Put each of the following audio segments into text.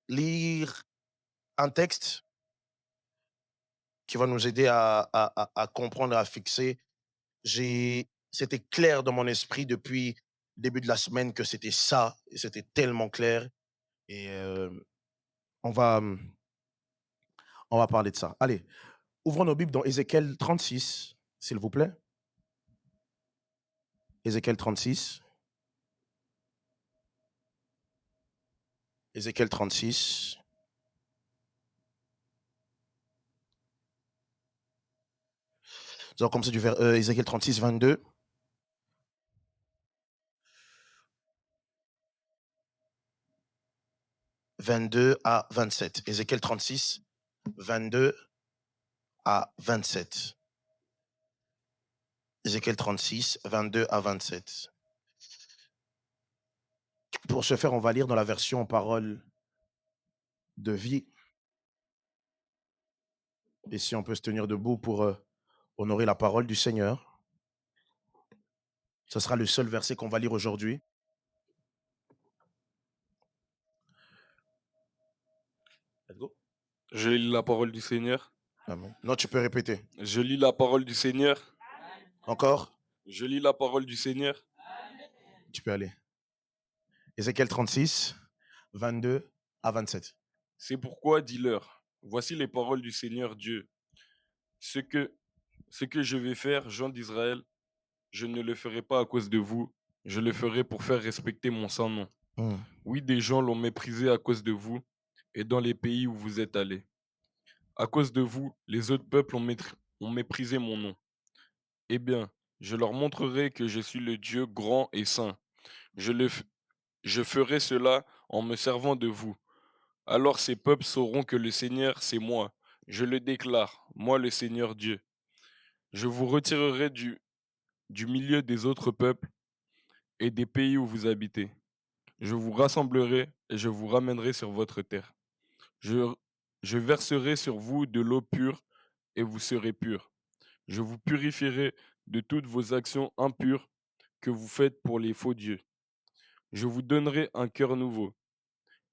lire un texte qui va nous aider à comprendre et à fixer. C'était clair dans mon esprit depuis le début de la semaine que c'était ça, et c'était tellement clair. Et on va, on va parler de ça. Allez, ouvrons nos Bibles dans Ézéchiel 36, s'il vous plaît. Ézéchiel 36. Ézéchiel 36. Nous allons commencer du vers Ézéchiel 36, 22. 22 à 27. Ézéchiel 36, 22 à 27. Ézéchiel 36, 22 à 27. Pour ce faire, on va lire dans la version parole de vie. Et si on peut se tenir debout pour honorer la parole du Seigneur. Ce sera le seul verset qu'on va lire aujourd'hui. Let's go. Je lis la parole du Seigneur. Amen. Non, tu peux répéter. Je lis la parole du Seigneur. Encore. Je lis la parole du Seigneur. Tu peux aller. Ézéchiel 36, 22 à 27. C'est pourquoi dis-leur, voici les paroles du Seigneur Dieu. Ce que je vais faire, gens d'Israël, je ne le ferai pas à cause de vous, je le ferai pour faire respecter mon saint nom. Oui, des gens l'ont méprisé à cause de vous et dans les pays où vous êtes allés. À cause de vous, les autres peuples ont méprisé mon nom. Eh bien, je leur montrerai que je suis le Dieu grand et saint. Je ferai cela en me servant de vous. Alors ces peuples sauront que le Seigneur, c'est moi. Je le déclare, moi le Seigneur Dieu. Je vous retirerai du milieu des autres peuples et des pays où vous habitez. Je vous rassemblerai et je vous ramènerai sur votre terre. Je, je verserai sur vous de l'eau pure et vous serez purs. Je vous purifierai de toutes vos actions impures que vous faites pour les faux dieux. Je vous donnerai un cœur nouveau.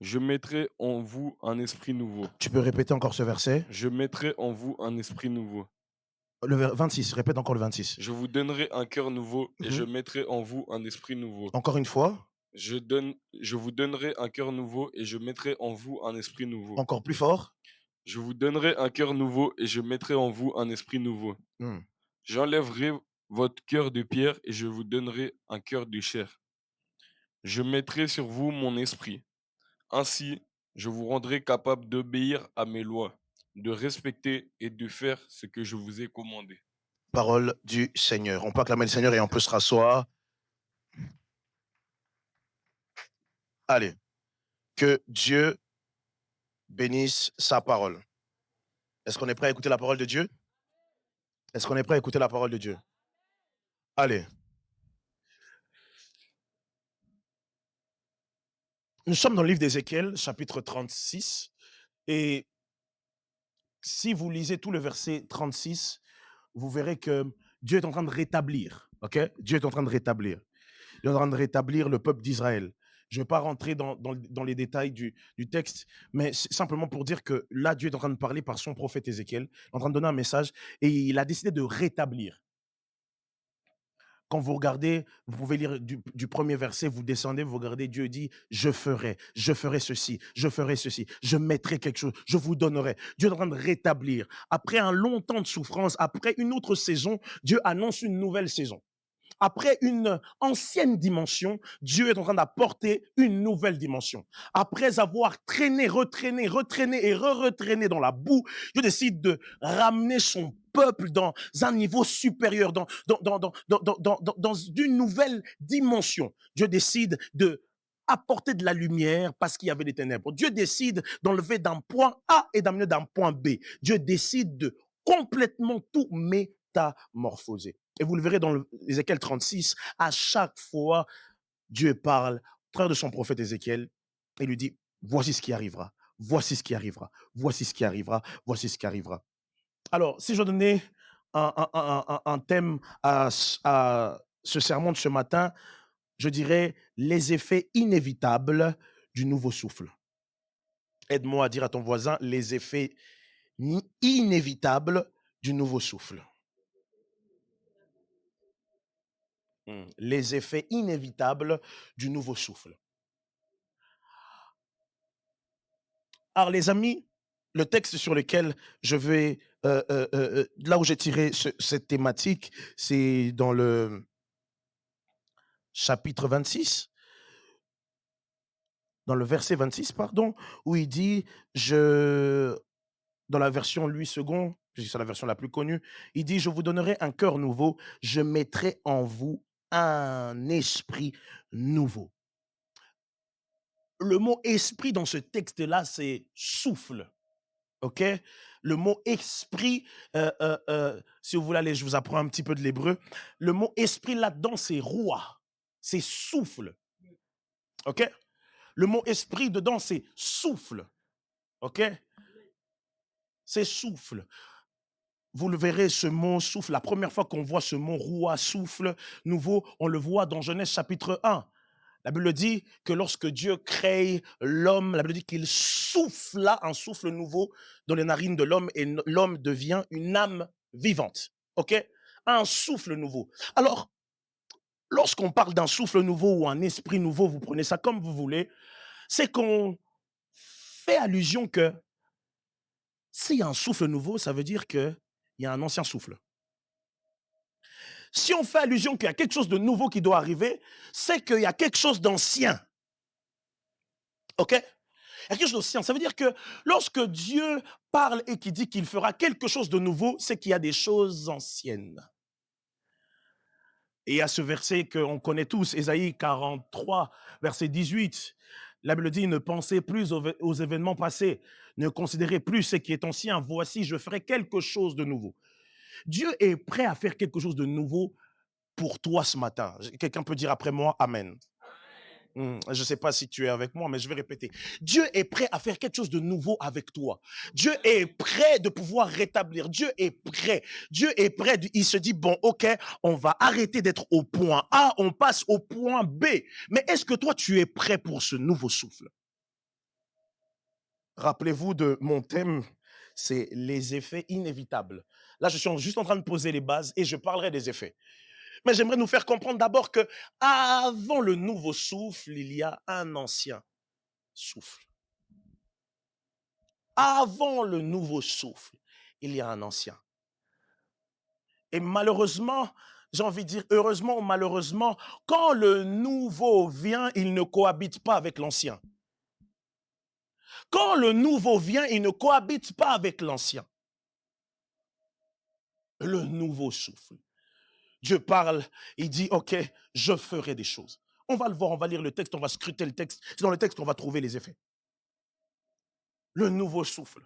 Je mettrai en vous un esprit nouveau. Tu peux répéter encore ce verset. Je mettrai en vous un esprit nouveau. Le 26, répète encore le 26. Je vous donnerai un cœur nouveau et je mettrai en vous un esprit nouveau. Encore une fois. Je vous donnerai un cœur nouveau et je mettrai en vous un esprit nouveau. Encore plus fort. Je vous donnerai un cœur nouveau et je mettrai en vous un esprit nouveau. J'enlèverai votre cœur de pierre et je vous donnerai un cœur de chair. Je mettrai sur vous mon esprit. Ainsi, je vous rendrai capable d'obéir à mes lois, de respecter et de faire ce que je vous ai commandé. Parole du Seigneur. On peut acclamer le Seigneur et on peut se rasseoir. Allez. Que Dieu bénisse sa parole. Est-ce qu'on est prêt à écouter la parole de Dieu? Est-ce qu'on est prêt à écouter la parole de Dieu? Allez. Nous sommes dans le livre d'Ézéchiel, chapitre 36. Et si vous lisez tout le verset 36, vous verrez que Dieu est en train de rétablir. Ok? Dieu est en train de rétablir. Il est en train de rétablir le peuple d'Israël. Je ne vais pas rentrer dans les détails du texte, mais simplement pour dire que là, Dieu est en train de parler par son prophète Ézéchiel, en train de donner un message, et il a décidé de rétablir. Quand vous regardez, vous pouvez lire du premier verset, vous descendez, vous regardez, Dieu dit, je ferai ceci, je mettrai quelque chose, je vous donnerai. Dieu est en train de rétablir. Après un long temps de souffrance, après une autre saison, Dieu annonce une nouvelle saison. Après une ancienne dimension, Dieu est en train d'apporter une nouvelle dimension. Après avoir traîné, retraîné et re-retraîné dans la boue, Dieu décide de ramener son peuple dans un niveau supérieur, dans une nouvelle dimension. Dieu décide de apporter de la lumière parce qu'il y avait des ténèbres. Dieu décide d'enlever d'un point A et d'amener d'un point B. Dieu décide de complètement tout métamorphoser. Et vous le verrez dans Ézéchiel 36, à chaque fois, Dieu parle au travers de son prophète Ézéchiel et lui dit, voici ce qui arrivera, voici ce qui arrivera, voici ce qui arrivera, voici ce qui arrivera. Alors, si je donnais un thème à ce sermon de ce matin, je dirais les effets inévitables du nouveau souffle. Aide-moi à dire à ton voisin les effets inévitables du nouveau souffle. Les effets inévitables du nouveau souffle. Alors les amis, le texte sur lequel je vais, là où j'ai tiré cette thématique, c'est dans le chapitre 26, dans le verset 26, pardon, où il dit, dans la version Louis II, puisque c'est la version la plus connue, il dit: «Je vous donnerai un cœur nouveau, je mettrai en vous un esprit nouveau». Le mot esprit dans ce texte-là, c'est souffle. OK? Le mot esprit, si vous voulez aller, je vous apprends un petit peu de l'hébreu. Le mot esprit là-dedans, c'est roi, c'est souffle. OK? Le mot esprit dedans, c'est souffle. OK? C'est souffle. Vous le verrez, ce mot souffle, la première fois qu'on voit ce mot roi, souffle, nouveau, on le voit dans Genèse chapitre 1. La Bible dit que lorsque Dieu crée l'homme, la Bible dit qu'il souffla un souffle nouveau dans les narines de l'homme et l'homme devient une âme vivante. OK? Un souffle nouveau. Alors, lorsqu'on parle d'un souffle nouveau ou un esprit nouveau, vous prenez ça comme vous voulez, c'est qu'on fait allusion que s'il y a un souffle nouveau, ça veut dire qu'il y a un ancien souffle. Si on fait allusion qu'il y a quelque chose de nouveau qui doit arriver, c'est qu'il y a quelque chose d'ancien. OK? Il y a quelque chose d'ancien. Ça veut dire que lorsque Dieu parle et qu'il dit qu'il fera quelque chose de nouveau, c'est qu'il y a des choses anciennes. Et il y a ce verset qu'on connaît tous, Ésaïe 43, verset 18. La Bible dit: ne pensez plus aux événements passés, ne considérez plus ce qui est ancien. Voici, je ferai quelque chose de nouveau. Dieu est prêt à faire quelque chose de nouveau pour toi ce matin. Quelqu'un peut dire après moi Amen. Je ne sais pas si tu es avec moi, mais je vais répéter. Dieu est prêt à faire quelque chose de nouveau avec toi. Dieu est prêt de pouvoir rétablir. Dieu est prêt. Dieu est prêt. Il se dit, bon, ok, on va arrêter d'être au point A, on passe au point B. Mais est-ce que toi, tu es prêt pour ce nouveau souffle? Rappelez-vous de mon thème, c'est les effets inévitables. Là, je suis juste en train de poser les bases et je parlerai des effets. Mais j'aimerais nous faire comprendre d'abord que avant le nouveau souffle, il y a un ancien souffle. Avant le nouveau souffle, il y a un ancien. Et malheureusement, j'ai envie de dire heureusement ou malheureusement, quand le nouveau vient, il ne cohabite pas avec l'ancien. Quand le nouveau vient, il ne cohabite pas avec l'ancien. Le nouveau souffle. Dieu parle, il dit, ok, je ferai des choses. On va le voir, on va lire le texte, on va scruter le texte. C'est dans le texte qu'on va trouver les effets. Le nouveau souffle.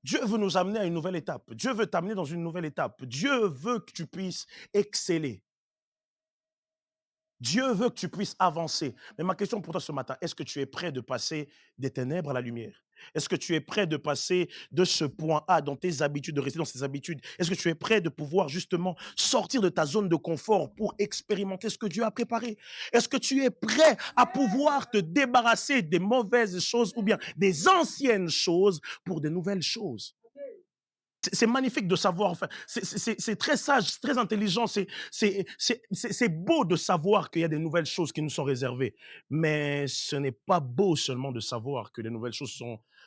Dieu veut nous amener à une nouvelle étape. Dieu veut t'amener dans une nouvelle étape. Dieu veut que tu puisses exceller. Dieu veut que tu puisses avancer. Mais ma question pour toi ce matin, est-ce que tu es prêt de passer des ténèbres à la lumière? Est-ce que tu es prêt de passer de ce point A dans tes habitudes, de rester dans ces habitudes? Est-ce que tu es prêt de pouvoir justement sortir de ta zone de confort pour expérimenter ce que Dieu a préparé? Est-ce que tu es prêt à pouvoir te débarrasser des mauvaises choses ou bien des anciennes choses pour de nouvelles choses? C'est magnifique de savoir, enfin, c'est très sage, c'est très intelligent, c'est beau de savoir qu'il y a des nouvelles choses qui nous sont réservées. Mais ce n'est pas beau seulement de savoir que les nouvelles choses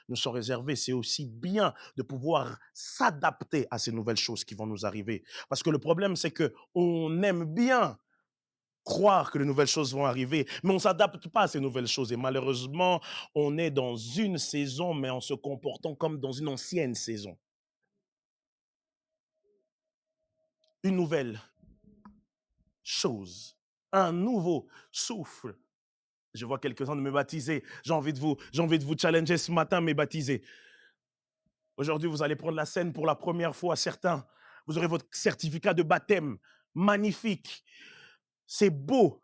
nous sont réservées, c'est aussi bien de pouvoir s'adapter à ces nouvelles choses qui vont nous arriver. Parce que le problème, c'est que on aime bien croire que les nouvelles choses vont arriver, mais on ne s'adapte pas à ces nouvelles choses. Et malheureusement, on est dans une saison, mais en se comportant comme dans une ancienne saison. Une nouvelle chose, un nouveau souffle. Je vois quelques-uns de me baptiser. J'ai envie de vous challenger ce matin, mes baptisés. Aujourd'hui, vous allez prendre la scène pour la première fois. Certains, vous aurez votre certificat de baptême. Magnifique. C'est beau.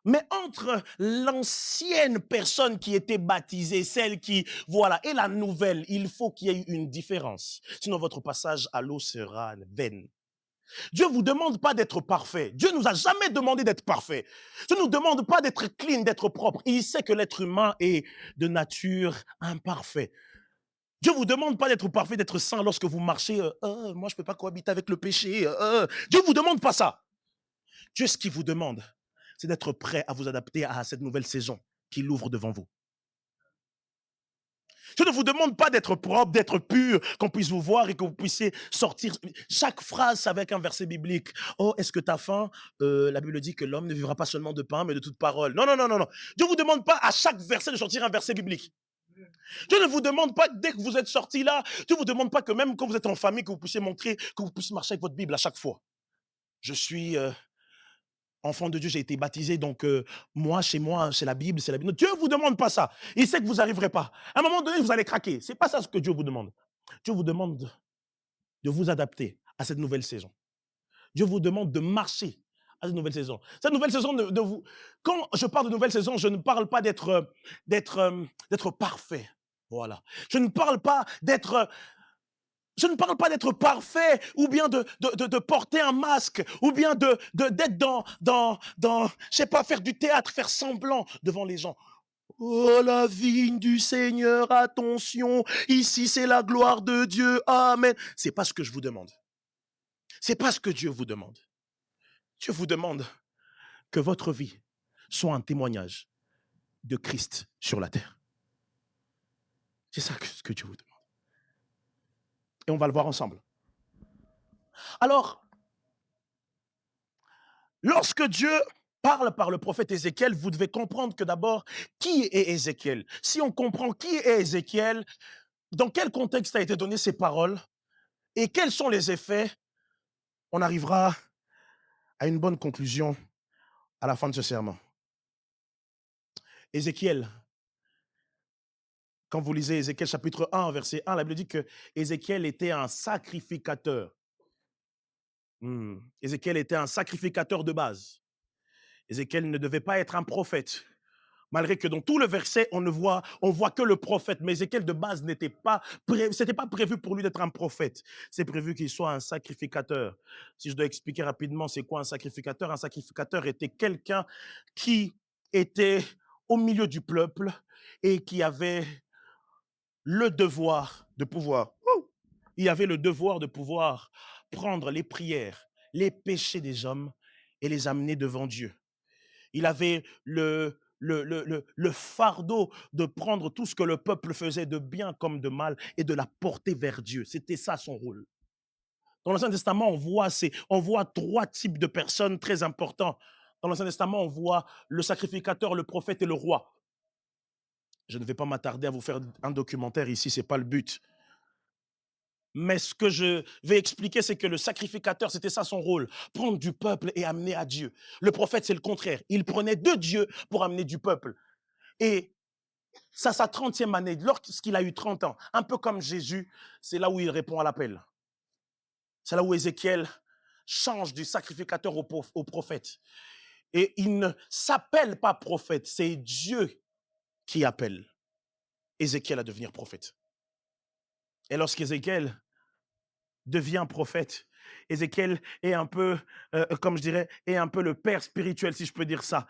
Mais entre l'ancienne personne qui était baptisée, celle qui, voilà, et la nouvelle, il faut qu'il y ait une différence. Sinon, votre passage à l'eau sera vain. Dieu ne vous demande pas d'être parfait. Dieu ne nous a jamais demandé d'être parfait. Dieu ne nous demande pas d'être clean, d'être propre. Il sait que l'être humain est de nature imparfait. Dieu ne vous demande pas d'être parfait, d'être saint lorsque vous marchez. Moi, je ne peux pas cohabiter avec le péché. Dieu ne vous demande pas ça. Dieu, ce qu'il vous demande, c'est d'être prêt à vous adapter à cette nouvelle saison qu'il ouvre devant vous. Je ne vous demande pas d'être propre, d'être pur, qu'on puisse vous voir et que vous puissiez sortir. Chaque phrase avec un verset biblique. Oh, est-ce que tu as faim? La Bible dit que l'homme ne vivra pas seulement de pain, mais de toute parole. Non, non, non, non, non. Dieu ne vous demande pas à chaque verset de sortir un verset biblique. Dieu ne vous demande pas, dès que vous êtes sorti là, Dieu ne vous demande pas que même quand vous êtes en famille, que vous puissiez montrer, que vous puissiez marcher avec votre Bible à chaque fois. Je suis enfant de Dieu, j'ai été baptisé, donc moi, chez moi, c'est la Bible, c'est la Bible. Non, Dieu ne vous demande pas ça. Il sait que vous n'arriverez pas. À un moment donné, vous allez craquer. Ce n'est pas ça ce que Dieu vous demande. Dieu vous demande de vous adapter à cette nouvelle saison. Dieu vous demande de marcher à cette nouvelle saison. Cette nouvelle saison, de vous. Quand je parle de nouvelle saison, je ne parle pas d'être parfait. Voilà. Je ne parle pas d'être parfait, ou bien de porter un masque, ou bien d'être je sais pas, faire du théâtre, faire semblant devant les gens. Oh, la vigne du Seigneur, attention, ici c'est la gloire de Dieu, amen. C'est pas ce que je vous demande. C'est pas ce que Dieu vous demande. Dieu vous demande que votre vie soit un témoignage de Christ sur la terre. C'est ça ce que Dieu vous demande. Et on va le voir ensemble. Alors, lorsque Dieu parle par le prophète Ézéchiel, vous devez comprendre que d'abord, qui est Ézéchiel? Si on comprend qui est Ézéchiel, dans quel contexte a été donné ces paroles et quels sont les effets, on arrivera à une bonne conclusion à la fin de ce sermon. Ézéchiel, quand vous lisez Ézéchiel chapitre 1, verset 1, la Bible dit que Ézéchiel était un sacrificateur. Ézéchiel était un sacrificateur de base. Ézéchiel ne devait pas être un prophète. Malgré que dans tout le verset, on voit que le prophète. Mais Ézéchiel de base c'était pas prévu pour lui d'être un prophète. C'est prévu qu'il soit un sacrificateur. Si je dois expliquer rapidement c'est quoi un sacrificateur était quelqu'un qui était au milieu du peuple et qui avait le devoir de pouvoir. Il avait le devoir de pouvoir prendre les prières, les péchés des hommes et les amener devant Dieu. Il avait le fardeau de prendre tout ce que le peuple faisait de bien comme de mal et de la porter vers Dieu. C'était ça son rôle. Dans l'Ancien Testament, on voit trois types de personnes très importants. Dans l'Ancien Testament, on voit le sacrificateur, le prophète et le roi. Je ne vais pas m'attarder à vous faire un documentaire ici, ce n'est pas le but. Mais ce que je vais expliquer, c'est que le sacrificateur, c'était ça son rôle, prendre du peuple et amener à Dieu. Le prophète, c'est le contraire. Il prenait de Dieu pour amener du peuple. Et ça, sa 30e année, lorsqu'il a eu 30 ans, un peu comme Jésus, c'est là où il répond à l'appel. C'est là où Ézéchiel change du sacrificateur au prophète. Et il ne s'appelle pas prophète, c'est Dieu qui appelle Ézéchiel à devenir prophète. Et lorsqu'Ézéchiel devient prophète, Ézéchiel est un peu, comme je dirais, est un peu le père spirituel, si je peux dire ça,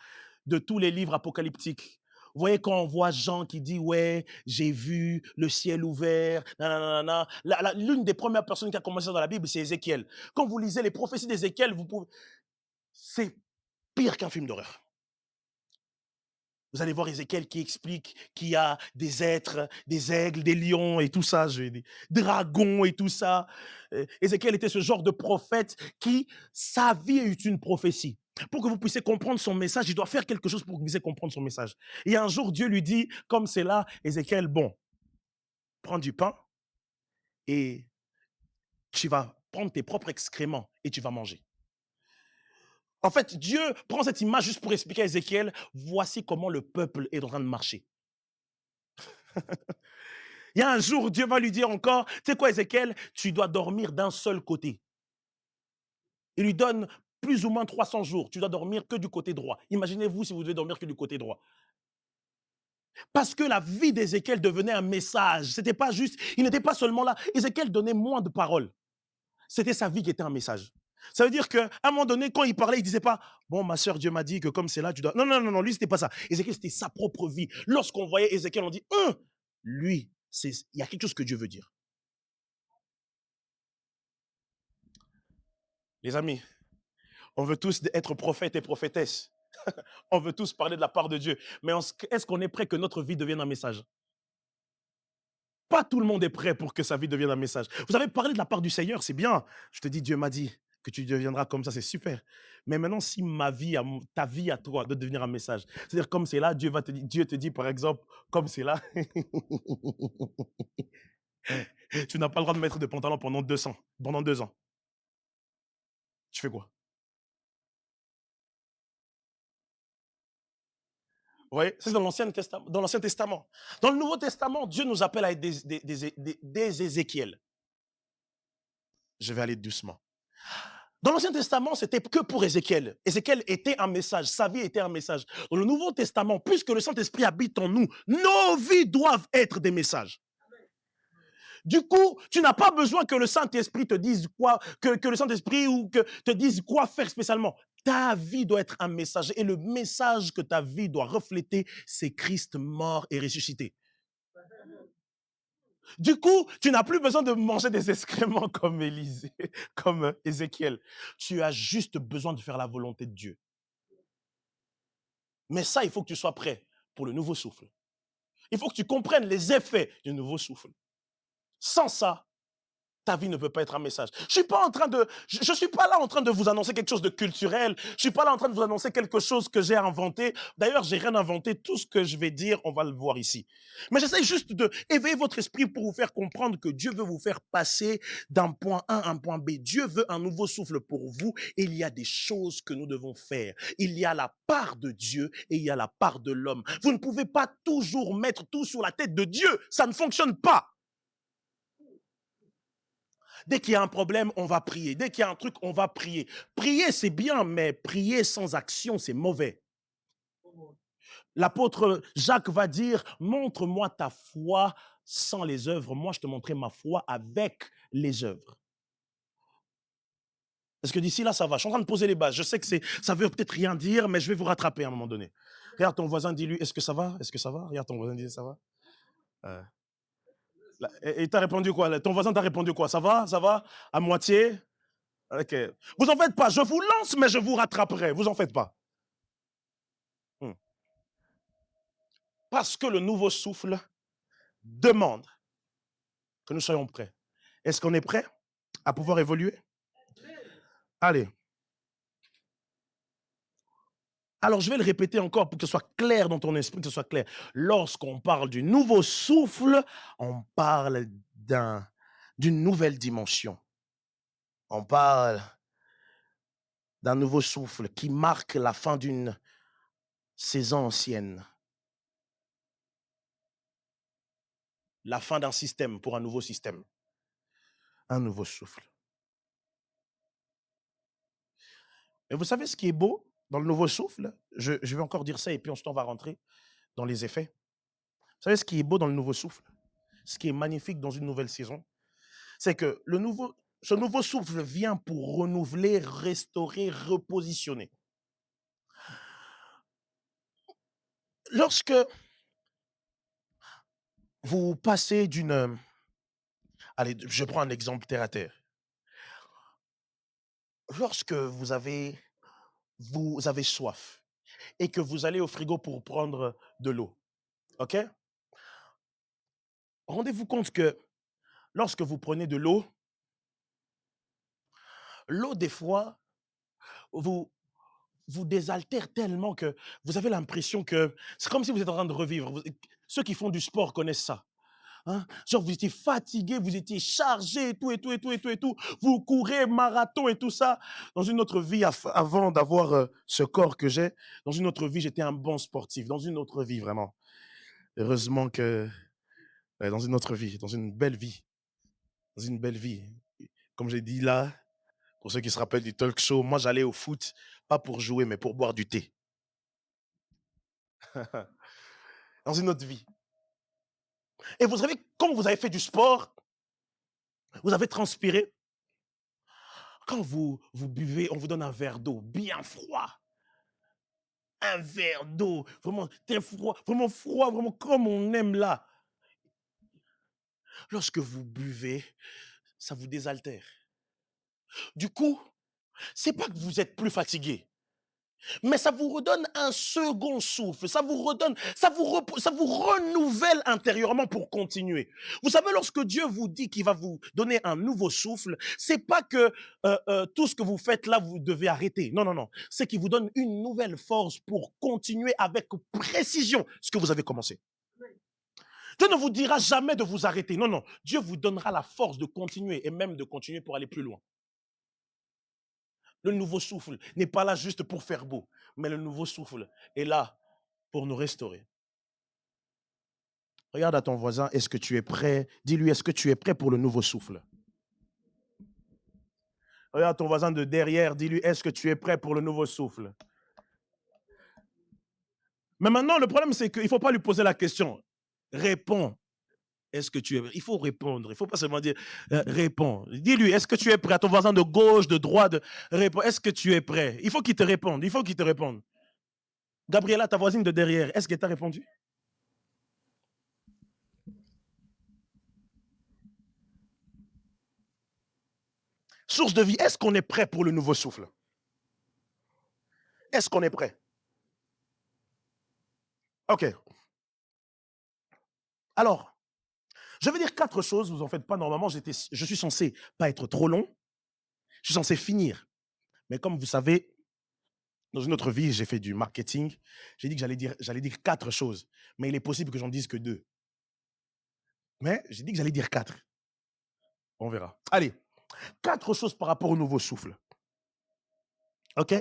de tous les livres apocalyptiques. Vous voyez, quand on voit Jean qui dit, ouais, j'ai vu le ciel ouvert, nanana, l'une des premières personnes qui a commencé dans la Bible, c'est Ézéchiel. Quand vous lisez les prophéties d'Ézéchiel, c'est pire qu'un film d'horreur. Vous allez voir Ézéchiel qui explique qu'il y a des êtres, des aigles, des lions et tout ça, des dragons et tout ça. Ézéchiel était ce genre de prophète qui, sa vie est une prophétie. Pour que vous puissiez comprendre son message, il doit faire quelque chose pour que vous puissiez comprendre son message. Et un jour, Dieu lui dit, comme c'est là, Ézéchiel, bon, prends du pain et tu vas prendre tes propres excréments et tu vas manger. En fait, Dieu prend cette image juste pour expliquer à Ézéchiel, voici comment le peuple est en train de marcher. Il y a un jour, Dieu va lui dire encore, tu sais quoi Ézéchiel, tu dois dormir d'un seul côté. Il lui donne plus ou moins 300 jours, tu dois dormir que du côté droit. Imaginez-vous si vous devez dormir que du côté droit. Parce que la vie d'Ézéchiel devenait un message. C'était pas juste, il n'était pas seulement là. Ézéchiel donnait moins de paroles. C'était sa vie qui était un message. Ça veut dire qu'à un moment donné, quand il parlait, il disait pas, bon, ma soeur, Dieu m'a dit que comme c'est là, tu dois. Non, non, non, non, lui, c'était pas ça. Ézéchiel, c'était sa propre vie. Lorsqu'on voyait Ézéchiel, on dit, lui, il y a quelque chose que Dieu veut dire. Les amis, on veut tous être prophètes et prophétesses. On veut tous parler de la part de Dieu. Mais est-ce qu'on est prêt que notre vie devienne un message? Pas tout le monde est prêt pour que sa vie devienne un message. Vous avez parlé de la part du Seigneur, c'est bien. Je te dis, Dieu m'a dit que tu deviendras comme ça, c'est super. Mais maintenant, si ma vie, ta vie à toi, doit devenir un message, c'est-à-dire comme c'est là, Dieu te dit, par exemple, comme c'est là, tu n'as pas le droit de mettre de pantalon pendant 2 ans. Tu fais quoi? Vous voyez, c'est dans l'Ancien Testament. Dans l'Ancien Testament. Dans le Nouveau Testament, Dieu nous appelle à être des Ézéchiel. Je vais aller doucement. Dans l'Ancien Testament, c'était que pour Ézéchiel. Ézéchiel était un message, sa vie était un message. Dans le Nouveau Testament, puisque le Saint-Esprit habite en nous, nos vies doivent être des messages. Du coup, tu n'as pas besoin que le Saint-Esprit te dise quoi, que le Saint-Esprit ou que te dise quoi faire spécialement. Ta vie doit être un message. Et le message que ta vie doit refléter, c'est Christ mort et ressuscité. Du coup, tu n'as plus besoin de manger des excréments comme Élisée, comme Ézéchiel. Tu as juste besoin de faire la volonté de Dieu. Mais ça, il faut que tu sois prêt pour le nouveau souffle. Il faut que tu comprennes les effets du nouveau souffle. Sans ça, ta vie ne peut pas être un message. Je suis pas là en train de vous annoncer quelque chose de culturel. Je suis pas là en train de vous annoncer quelque chose que j'ai inventé. D'ailleurs, j'ai rien inventé. Tout ce que je vais dire, on va le voir ici. Mais j'essaie juste de éveiller votre esprit pour vous faire comprendre que Dieu veut vous faire passer d'un point A à un point B. Dieu veut un nouveau souffle pour vous et il y a des choses que nous devons faire. Il y a la part de Dieu et il y a la part de l'homme. Vous ne pouvez pas toujours mettre tout sur la tête de Dieu. Ça ne fonctionne pas. Dès qu'il y a un problème, on va prier. Dès qu'il y a un truc, on va prier. Prier, c'est bien, mais prier sans action, c'est mauvais. L'apôtre Jacques va dire, montre-moi ta foi sans les œuvres. Moi, je te montrerai ma foi avec les œuvres. Parce que d'ici là, ça va. Je suis en train de poser les bases. Je sais que ça veut peut-être rien dire, mais je vais vous rattraper à un moment donné. Regarde ton voisin, dis-lui, est-ce que ça va? Est-ce que ça va? Regarde ton voisin, dis, ça va? Et t'as répondu quoi? Ton voisin t'a répondu quoi? Ça va? Ça va? À moitié? Ok. Vous en faites pas. Je vous lance, mais je vous rattraperai. Vous en faites pas. Parce que le nouveau souffle demande que nous soyons prêts. Est-ce qu'on est prêt à pouvoir évoluer? Allez. Alors, je vais le répéter encore pour que ce soit clair dans ton esprit, que ce soit clair. Lorsqu'on parle du nouveau souffle, on parle d'une nouvelle dimension. On parle d'un nouveau souffle qui marque la fin d'une saison ancienne. La fin d'un système pour un nouveau système. Un nouveau souffle. Et vous savez ce qui est beau dans le nouveau souffle? Je vais encore dire ça et puis ensuite on va rentrer dans les effets. Vous savez ce qui est beau dans le nouveau souffle? Ce qui est magnifique dans une nouvelle saison, c'est que ce nouveau souffle vient pour renouveler, restaurer, repositionner. Lorsque vous passez allez, je prends un exemple terre à terre. Lorsque vous avez soif et que vous allez au frigo pour prendre de l'eau, ok? Rendez-vous compte que lorsque vous prenez de l'eau, des fois, vous désaltère tellement que vous avez l'impression que c'est comme si vous êtes en train de revivre. Ceux qui font du sport connaissent ça. Hein? Genre, vous étiez fatigué, vous étiez chargé, et tout, et tout, et tout, et tout, et tout. Vous courez marathon et tout ça. Dans une autre vie, avant d'avoir ce corps que j'ai, dans une autre vie, j'étais un bon sportif. Dans une autre vie, vraiment. Heureusement que dans une autre vie, dans une belle vie. Dans une belle vie. Comme j'ai dit là, pour ceux qui se rappellent du talk show, moi, j'allais au foot, pas pour jouer, mais pour boire du thé. Dans une autre vie. Et vous savez, comme vous avez fait du sport, vous avez transpiré, Quand vous buvez, on vous donne un verre d'eau bien froid. Un verre d'eau, vraiment très froid, vraiment comme on aime là. Lorsque vous buvez, ça vous désaltère. Du coup, c'est pas que vous êtes plus fatigué, mais ça vous redonne un second souffle, ça vous redonne, ça vous renouvelle intérieurement pour continuer. Vous savez, lorsque Dieu vous dit qu'il va vous donner un nouveau souffle, c'est pas que tout ce que vous faites là, vous devez arrêter. Non, non, non. C'est qu'il vous donne une nouvelle force pour continuer avec précision ce que vous avez commencé. Dieu ne vous dira jamais de vous arrêter. Non, non. Dieu vous donnera la force de continuer et même de continuer pour aller plus loin. Le nouveau souffle n'est pas là juste pour faire beau, mais le nouveau souffle est là pour nous restaurer. Regarde à ton voisin, est-ce que tu es prêt? Dis-lui, est-ce que tu es prêt pour le nouveau souffle? Regarde ton voisin de derrière, dis-lui, est-ce que tu es prêt pour le nouveau souffle? Mais maintenant, le problème, c'est qu'il ne faut pas lui poser la question. Réponds. Est-ce que tu es prêt? Il faut répondre. Il ne faut pas seulement dire réponds. Dis-lui, est-ce que tu es prêt? À ton voisin de gauche, de droite, réponds. Est-ce que tu es prêt? Il faut qu'il te réponde. Il faut qu'il te réponde. Gabriela, ta voisine de derrière, est-ce qu'elle t'a répondu? Source de vie, est-ce qu'on est prêt pour le nouveau souffle? Est-ce qu'on est prêt? OK. Alors, je vais dire 4 choses, vous en faites pas normalement, je suis censé pas être trop long, je suis censé finir. Mais comme vous savez, dans une autre vie, j'ai fait du marketing, j'ai dit que j'allais dire 4 choses, mais il est possible que j'en dise que 2. Mais j'ai dit que j'allais dire 4. On verra. Allez, 4 choses par rapport au nouveau souffle. OK?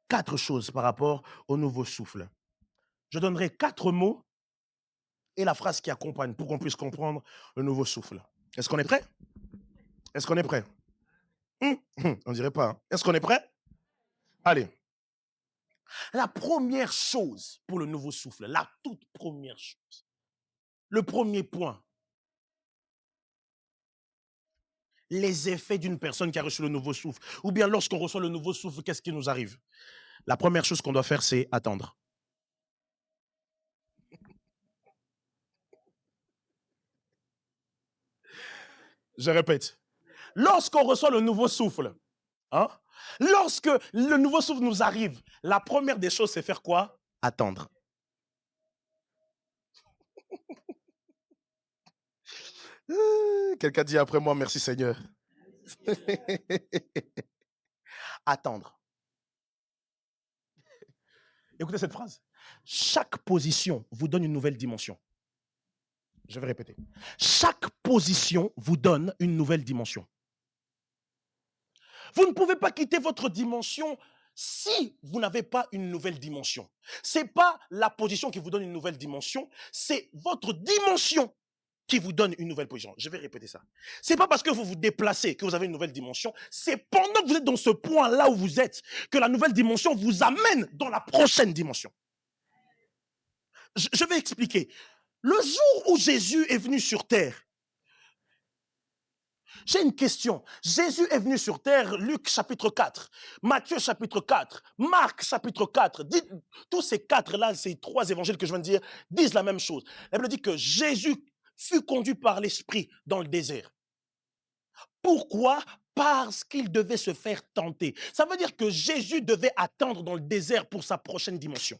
4 choses par rapport au nouveau souffle. Je donnerai 4 mots et la phrase qui accompagne pour qu'on puisse comprendre le nouveau souffle. Est-ce qu'on est prêt? Est-ce qu'on est prêt? On dirait pas. Hein. Est-ce qu'on est prêt? Allez. La première chose pour le nouveau souffle, la toute première chose, le premier point, les effets d'une personne qui a reçu le nouveau souffle. Ou bien lorsqu'on reçoit le nouveau souffle, qu'est-ce qui nous arrive? La première chose qu'on doit faire, c'est attendre. Je répète. Lorsqu'on reçoit le nouveau souffle, hein, lorsque le nouveau souffle nous arrive, la première des choses, c'est faire quoi? Attendre. Quelqu'un dit après moi, merci Seigneur. Attendre. Écoutez cette phrase. Chaque position vous donne une nouvelle dimension. Je vais répéter. Chaque position vous donne une nouvelle dimension. Vous ne pouvez pas quitter votre dimension si vous n'avez pas une nouvelle dimension. Ce n'est pas la position qui vous donne une nouvelle dimension, c'est votre dimension qui vous donne une nouvelle position. Je vais répéter ça. Ce n'est pas parce que vous vous déplacez que vous avez une nouvelle dimension, c'est pendant que vous êtes dans ce point-là où vous êtes que la nouvelle dimension vous amène dans la prochaine dimension. Je vais expliquer. Le jour où Jésus est venu sur terre, j'ai une question. Jésus est venu sur terre, Luc chapitre 4, Matthieu chapitre 4, Marc chapitre 4. Tous ces 4-là, ces 3 évangiles que je viens de dire, disent la même chose. La Bible dit que Jésus fut conduit par l'Esprit dans le désert. Pourquoi? Parce qu'il devait se faire tenter. Ça veut dire que Jésus devait attendre dans le désert pour sa prochaine dimension.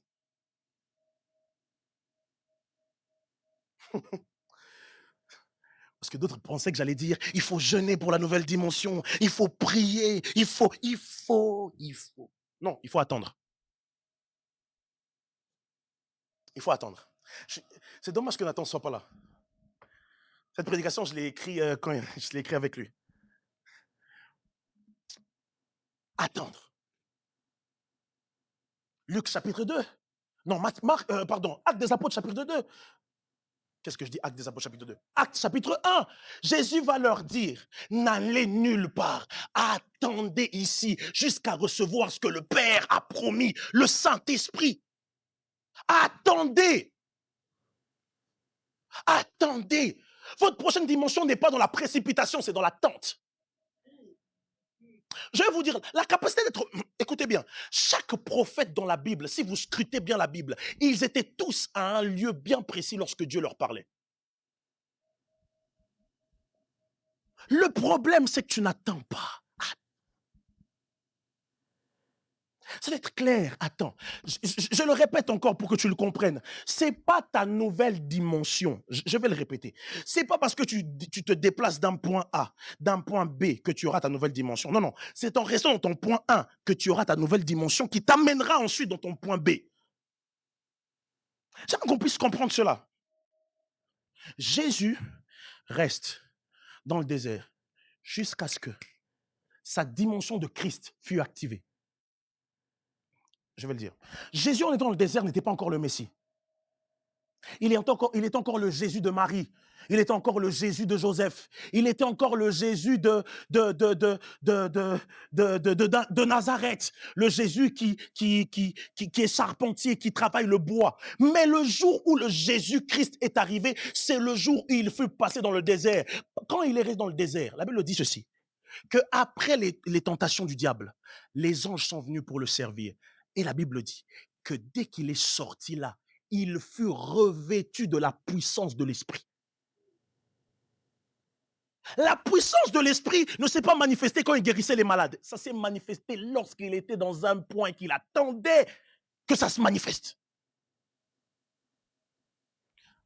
Parce que d'autres pensaient que j'allais dire, il faut jeûner pour la nouvelle dimension, il faut prier, il faut. Non, il faut attendre. Il faut attendre. C'est dommage que Nathan ne soit pas là. Cette prédication, je l'ai écrite quand je l'ai écrit avec lui. Attendre. Luc chapitre 2. Non, Actes des Apôtres chapitre 2. Qu'est-ce que je dis, Actes des Apôtres chapitre 2? Actes chapitre 1. Jésus va leur dire, n'allez nulle part. Attendez ici jusqu'à recevoir ce que le Père a promis, le Saint-Esprit. Attendez. Attendez. Votre prochaine dimension n'est pas dans la précipitation, c'est dans l'attente. Je vais vous dire, la capacité d'être... Écoutez bien, chaque prophète dans la Bible, si vous scrutez bien la Bible, ils étaient tous à un lieu bien précis lorsque Dieu leur parlait. Le problème, c'est que tu n'attends pas. Ça va être clair. Attends, je le répète encore pour que tu le comprennes. C'est pas ta nouvelle dimension. Je vais le répéter. C'est pas parce que tu te déplaces d'un point A, d'un point B que tu auras ta nouvelle dimension. Non, non. C'est en restant dans ton point 1 que tu auras ta nouvelle dimension qui t'amènera ensuite dans ton point B. J'aimerais qu'on puisse comprendre cela. Jésus reste dans le désert jusqu'à ce que sa dimension de Christ fût activée. Je vais le dire. Jésus, en étant dans le désert, n'était pas encore le Messie. Il est encore le Jésus de Marie. Il était encore le Jésus de Joseph. Il était encore le Jésus de Nazareth. Le Jésus qui est charpentier, qui travaille le bois. Mais le jour où le Jésus-Christ est arrivé, c'est le jour où il fut passé dans le désert. Quand il est resté dans le désert, la Bible dit ceci, que après les tentations du diable, les anges sont venus pour le servir. Et la Bible dit que dès qu'il est sorti là, il fut revêtu de la puissance de l'Esprit. La puissance de l'Esprit ne s'est pas manifestée quand il guérissait les malades. Ça s'est manifesté lorsqu'il était dans un point qu'il attendait que ça se manifeste.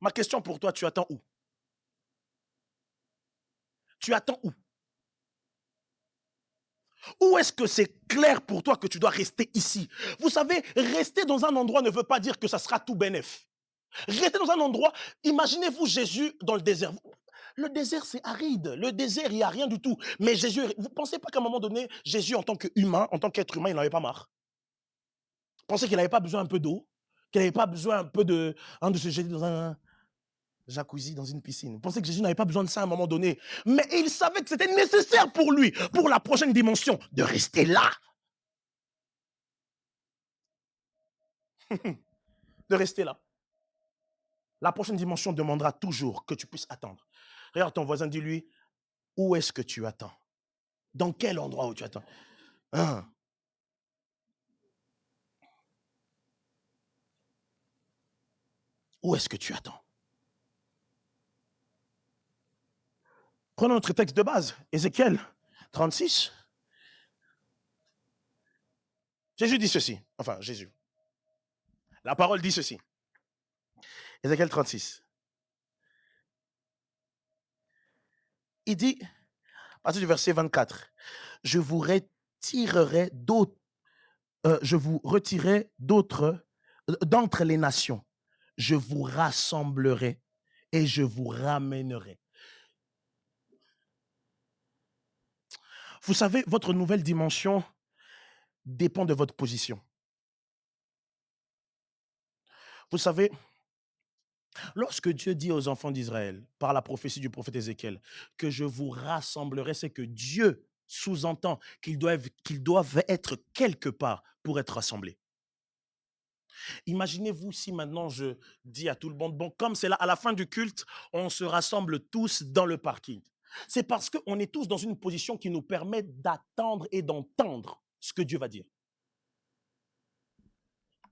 Ma question pour toi, tu attends où? Tu attends où? Où est-ce que c'est clair pour toi que tu dois rester ici? Vous savez, rester dans un endroit ne veut pas dire que ça sera tout bénef. Rester dans un endroit, imaginez-vous Jésus dans le désert. Le désert, c'est aride. Le désert, il n'y a rien du tout. Mais Jésus, vous ne pensez pas qu'à un moment donné, Jésus, en tant qu'humain, en tant qu'être humain, il n'avait pas marre? Vous pensez qu'il n'avait pas besoin un peu d'eau? Qu'il n'avait pas besoin un peu de se jeter dans un jacuzzi, dans une piscine? Vous pensez que Jésus n'avait pas besoin de ça à un moment donné? Mais il savait que c'était nécessaire pour lui, pour la prochaine dimension, de rester là. De rester là. La prochaine dimension demandera toujours que tu puisses attendre. Regarde ton voisin, dis-lui, où est-ce que tu attends? Dans quel endroit où tu attends? Hein? Où est-ce que tu attends? Prenons notre texte de base, Ézéchiel 36. Jésus dit ceci. Enfin, Jésus. La parole dit ceci. Ézéchiel 36. Il dit, à partir du verset 24, je vous retirerai d'autres, d'entre les nations. Je vous rassemblerai et je vous ramènerai. Vous savez, votre nouvelle dimension dépend de votre position. Vous savez, lorsque Dieu dit aux enfants d'Israël, par la prophétie du prophète Ézéchiel, que je vous rassemblerai, c'est que Dieu sous-entend qu'ils doivent être quelque part pour être rassemblés. Imaginez-vous si maintenant je dis à tout le monde, bon, comme c'est là, à la fin du culte, on se rassemble tous dans le parking. C'est parce qu'on est tous dans une position qui nous permet d'attendre et d'entendre ce que Dieu va dire.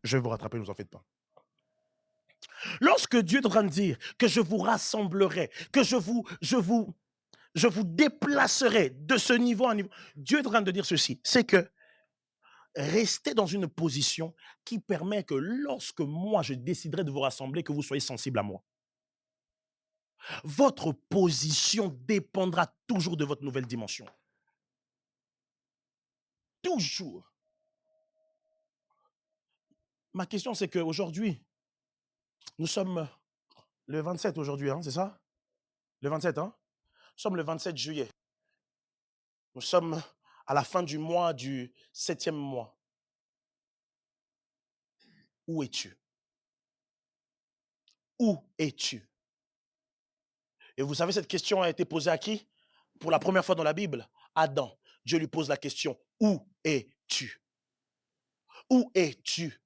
Je vais vous rattraper, ne vous en faites pas. Lorsque Dieu est en train de dire que je vous rassemblerai, que je vous déplacerai de ce niveau à un niveau, Dieu est en train de dire ceci, c'est que restez dans une position qui permet que lorsque moi je déciderai de vous rassembler, que vous soyez sensible à moi. Votre position dépendra toujours de votre nouvelle dimension. Toujours. Ma question, c'est qu'aujourd'hui, nous sommes le 27 aujourd'hui, hein, c'est ça? Le 27, hein? Nous sommes le 27 juillet. Nous sommes à la fin du mois, du 7e mois. Où es-tu? Où es-tu? Et vous savez, cette question a été posée à qui? Pour la première fois dans la Bible, Adam. Dieu lui pose la question, où es-tu? Où es-tu?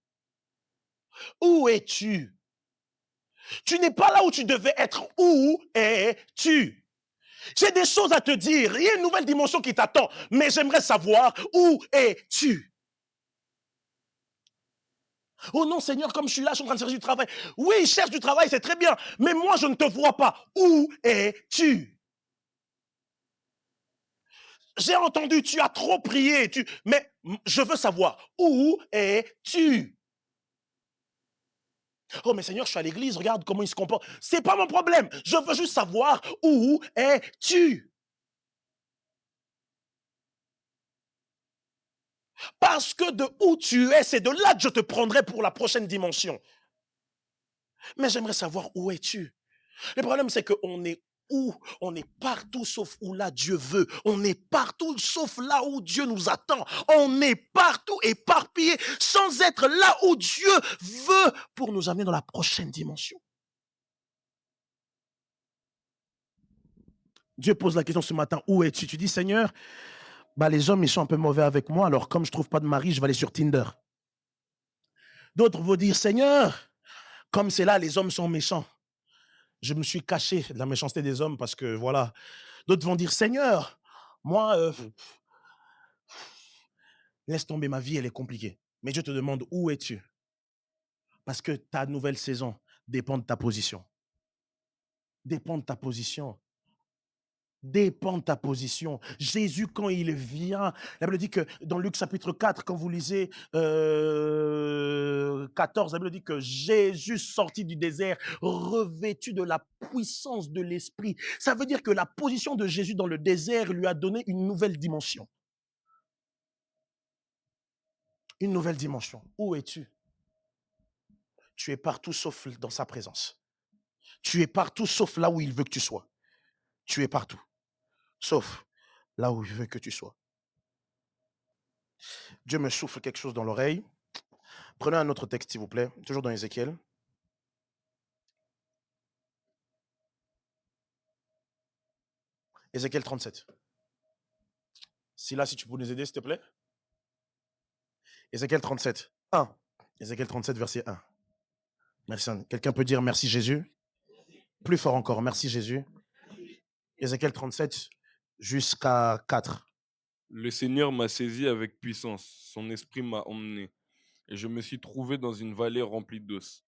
Où es-tu? Tu n'es pas là où tu devais être. Où es-tu? J'ai des choses à te dire. Il y a une nouvelle dimension qui t'attend. Mais j'aimerais savoir où es-tu? Oh non, Seigneur, comme je suis là, je suis en train de chercher du travail. Oui, cherche du travail, c'est très bien. Mais moi, je ne te vois pas. Où es-tu? J'ai entendu, tu as trop prié. Mais je veux savoir, où es-tu? Oh, mais Seigneur, je suis à l'église, regarde comment il se comporte. C'est pas mon problème. Je veux juste savoir, où es-tu? Parce que de où tu es, c'est de là que je te prendrai pour la prochaine dimension. Mais j'aimerais savoir où es-tu? Le problème, c'est qu'on est où? On est partout sauf où là Dieu veut. On est partout sauf là où Dieu nous attend. On est partout éparpillé sans être là où Dieu veut pour nous amener dans la prochaine dimension. Dieu pose la question ce matin, où es-tu? Tu dis, Seigneur, bah les hommes, ils sont un peu mauvais avec moi, alors comme je trouve pas de mari, je vais aller sur Tinder. D'autres vont dire, Seigneur, comme c'est là, les hommes sont méchants. Je me suis caché de la méchanceté des hommes parce que voilà. D'autres vont dire, Seigneur, moi, laisse tomber, ma vie, elle est compliquée. Mais Dieu te demande, où es-tu? Parce que ta nouvelle saison dépend de ta position. Dépend de ta position. Dépend de ta position. Jésus, quand il vient, la Bible dit que dans Luc chapitre 4, quand vous lisez 14, la Bible dit que Jésus sorti du désert, revêtu de la puissance de l'Esprit. Ça veut dire que la position de Jésus dans le désert lui a donné une nouvelle dimension. Une nouvelle dimension. Où es-tu? Tu es partout sauf dans sa présence. Tu es partout sauf là où il veut que tu sois. Tu es partout sauf là où il veut que tu sois. Dieu me souffle quelque chose dans l'oreille. Prenez un autre texte, s'il vous plaît, toujours dans Ézéchiel. Ézéchiel 37. Si tu peux nous aider, s'il te plaît. Ézéchiel 37, 1. Ézéchiel 37, verset 1. Merci. Quelqu'un peut dire merci Jésus? Plus fort encore, merci Jésus. Ézéchiel 37 jusqu'à 4. Le Seigneur m'a saisi avec puissance, son esprit m'a emmené, et je me suis trouvé dans une vallée remplie d'os.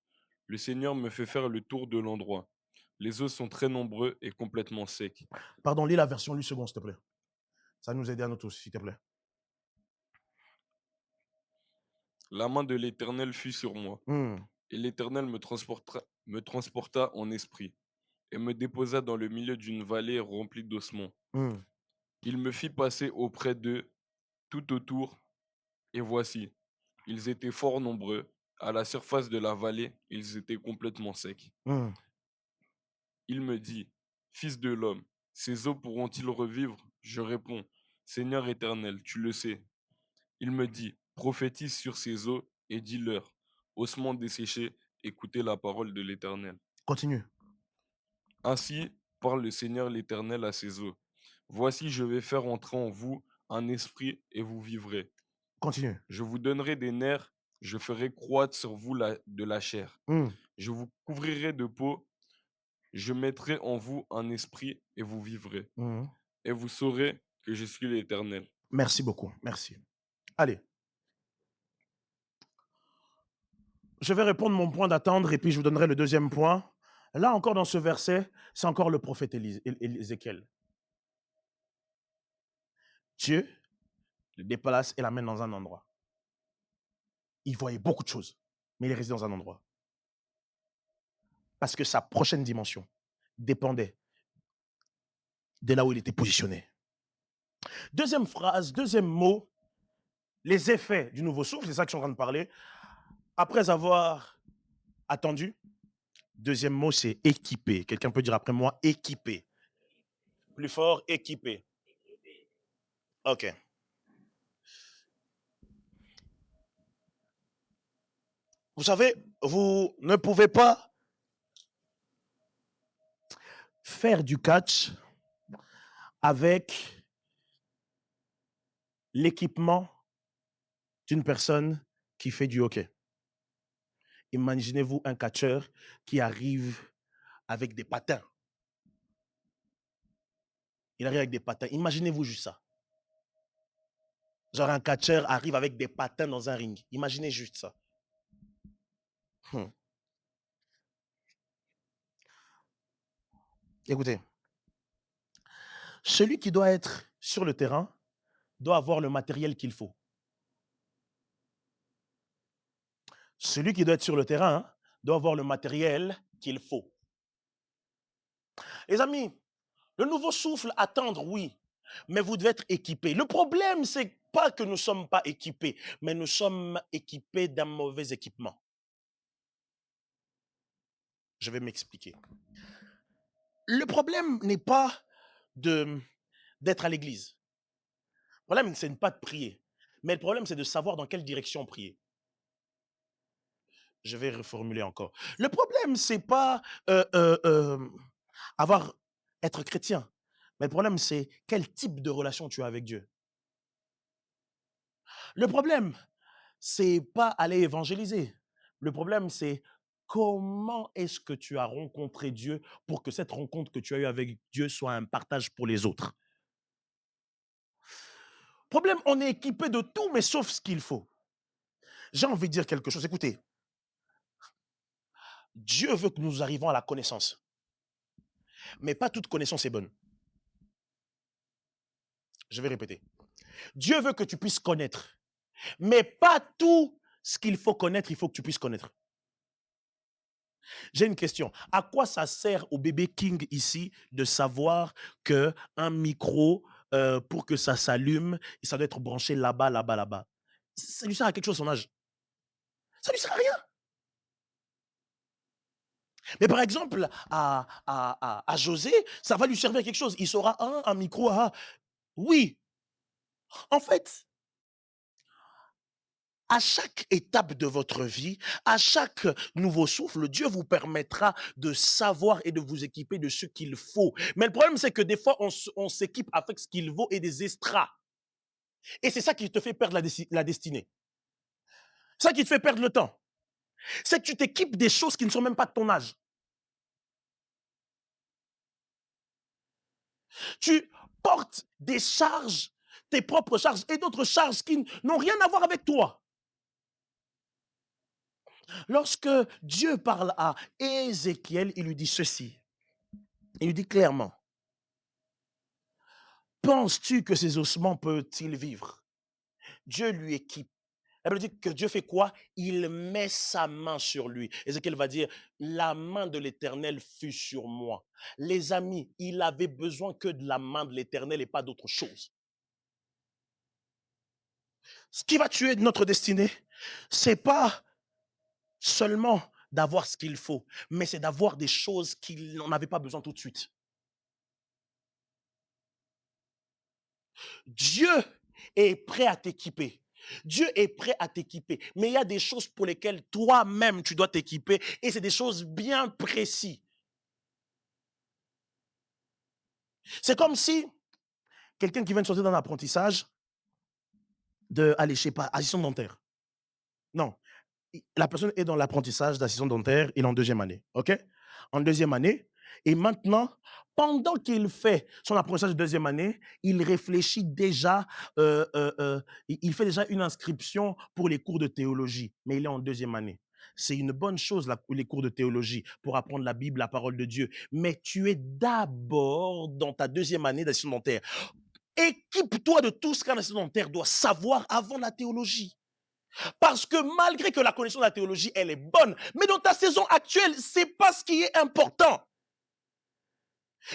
Le Seigneur me fait faire le tour de l'endroit. Les os sont très nombreux et complètement secs. Pardon, lis la version lu second, s'il te plaît. Ça nous aider à nous tous, s'il te plaît. La main de l'Éternel fut sur moi, et l'Éternel me transporta en esprit, et me déposa dans le milieu d'une vallée remplie d'ossements. Il me fit passer auprès d'eux tout autour, et voici, ils étaient fort nombreux. À la surface de la vallée, ils étaient complètement secs. Il me dit, Fils de l'homme, ces eaux pourront-ils revivre? Je réponds, Seigneur éternel, tu le sais. Il me dit, prophétise sur ces eaux et dis-leur, ossements desséchés, écoutez la parole de l'Éternel. Continue. Ainsi parle le Seigneur l'Éternel à ces eaux. Voici, je vais faire entrer en vous un esprit et vous vivrez. Continue. Je vous donnerai des nerfs, je ferai croître sur vous de la chair. Je vous couvrirai de peau, je mettrai en vous un esprit et vous vivrez. Et vous saurez que je suis l'Éternel. Merci beaucoup. Merci. Allez. Je vais répondre mon point d'attendre et puis je vous donnerai le deuxième point. Là encore dans ce verset, c'est encore le prophète Ézéchiel. Dieu le déplace et l'amène dans un endroit. Il voyait beaucoup de choses, mais il est resté dans un endroit. Parce que sa prochaine dimension dépendait de là où il était positionné. Deuxième phrase, deuxième mot, les effets du nouveau souffle, c'est ça que je suis en train de parler. Après avoir attendu, deuxième mot, c'est équipé. Quelqu'un peut dire après moi, équipé. Plus fort, équipé. OK. Vous savez, vous ne pouvez pas faire du catch avec l'équipement d'une personne qui fait du hockey. Imaginez-vous un catcheur qui arrive avec des patins. Il arrive avec des patins. Imaginez-vous juste ça. Genre un catcheur arrive avec des patins dans un ring. Imaginez juste ça. Écoutez, celui qui doit être sur le terrain doit avoir le matériel qu'il faut. Celui qui doit être sur le terrain doit avoir le matériel qu'il faut. Les amis, le nouveau souffle, attendre, oui, mais vous devez être équipés. Le problème, c'est pas que nous ne sommes pas équipés, mais nous sommes équipés d'un mauvais équipement. Je vais m'expliquer. Le problème n'est pas d'être à l'église. Le problème, c'est de ne pas de prier. Mais le problème, c'est de savoir dans quelle direction prier. Je vais reformuler encore. Le problème, c'est pas être chrétien. Mais le problème, c'est quel type de relation tu as avec Dieu. Le problème, c'est pas aller évangéliser. Le problème, c'est comment est-ce que tu as rencontré Dieu pour que cette rencontre que tu as eue avec Dieu soit un partage pour les autres. Problème, on est équipé de tout, mais sauf ce qu'il faut. J'ai envie de dire quelque chose. Écoutez, Dieu veut que nous arrivions à la connaissance. Mais pas toute connaissance est bonne. Je vais répéter. Dieu veut que tu puisses connaître. Mais pas tout ce qu'il faut connaître, il faut que tu puisses connaître. J'ai une question. À quoi ça sert au bébé King ici de savoir qu'un micro, pour que ça s'allume, ça doit être branché là-bas, là-bas, là-bas? Ça lui sert à quelque chose son âge? Ça lui sert à rien. Mais par exemple, à José, ça va lui servir à quelque chose. Il saura, un micro, oui. En fait, à chaque étape de votre vie, à chaque nouveau souffle, Dieu vous permettra de savoir et de vous équiper de ce qu'il faut. Mais le problème, c'est que des fois, on s'équipe avec ce qu'il vaut et des extras. Et c'est ça qui te fait perdre la destinée. C'est ça qui te fait perdre le temps. C'est que tu t'équipes des choses qui ne sont même pas de ton âge. Tu portes des charges, tes propres charges et d'autres charges qui n'ont rien à voir avec toi. Lorsque Dieu parle à Ézéchiel, il lui dit ceci. Il lui dit clairement, penses-tu que ces ossements peuvent-ils vivre? Dieu lui équipe. Elle veut dire que Dieu fait quoi? Il met sa main sur lui. Ézéchiel va dire, la main de l'Éternel fut sur moi. Les amis, il avait besoin que de la main de l'Éternel et pas d'autre chose. Ce qui va tuer notre destinée, c'est pas seulement d'avoir ce qu'il faut, mais c'est d'avoir des choses qu'il n'en avait pas besoin tout de suite. Dieu est prêt à t'équiper. Dieu est prêt à t'équiper. Mais il y a des choses pour lesquelles toi-même tu dois t'équiper et c'est des choses bien précises. C'est comme si quelqu'un qui vient de sortir d'un apprentissage de, allez, je sais pas, assistant dentaire. Non. La personne est dans l'apprentissage d'assistant dentaire, il est en deuxième année. OK? En deuxième année. Et maintenant, pendant qu'il fait son apprentissage de deuxième année, il réfléchit déjà, il fait déjà une inscription pour les cours de théologie, mais il est en deuxième année. C'est une bonne chose, les cours de théologie, pour apprendre la Bible, la parole de Dieu. Mais tu es d'abord dans ta deuxième année d'assistant dentaire. Équipe-toi de tout ce qu'un assistant dentaire doit savoir avant la théologie. Parce que malgré que la connaissance de la théologie, elle est bonne, mais dans ta saison actuelle, c'est pas ce qui est important.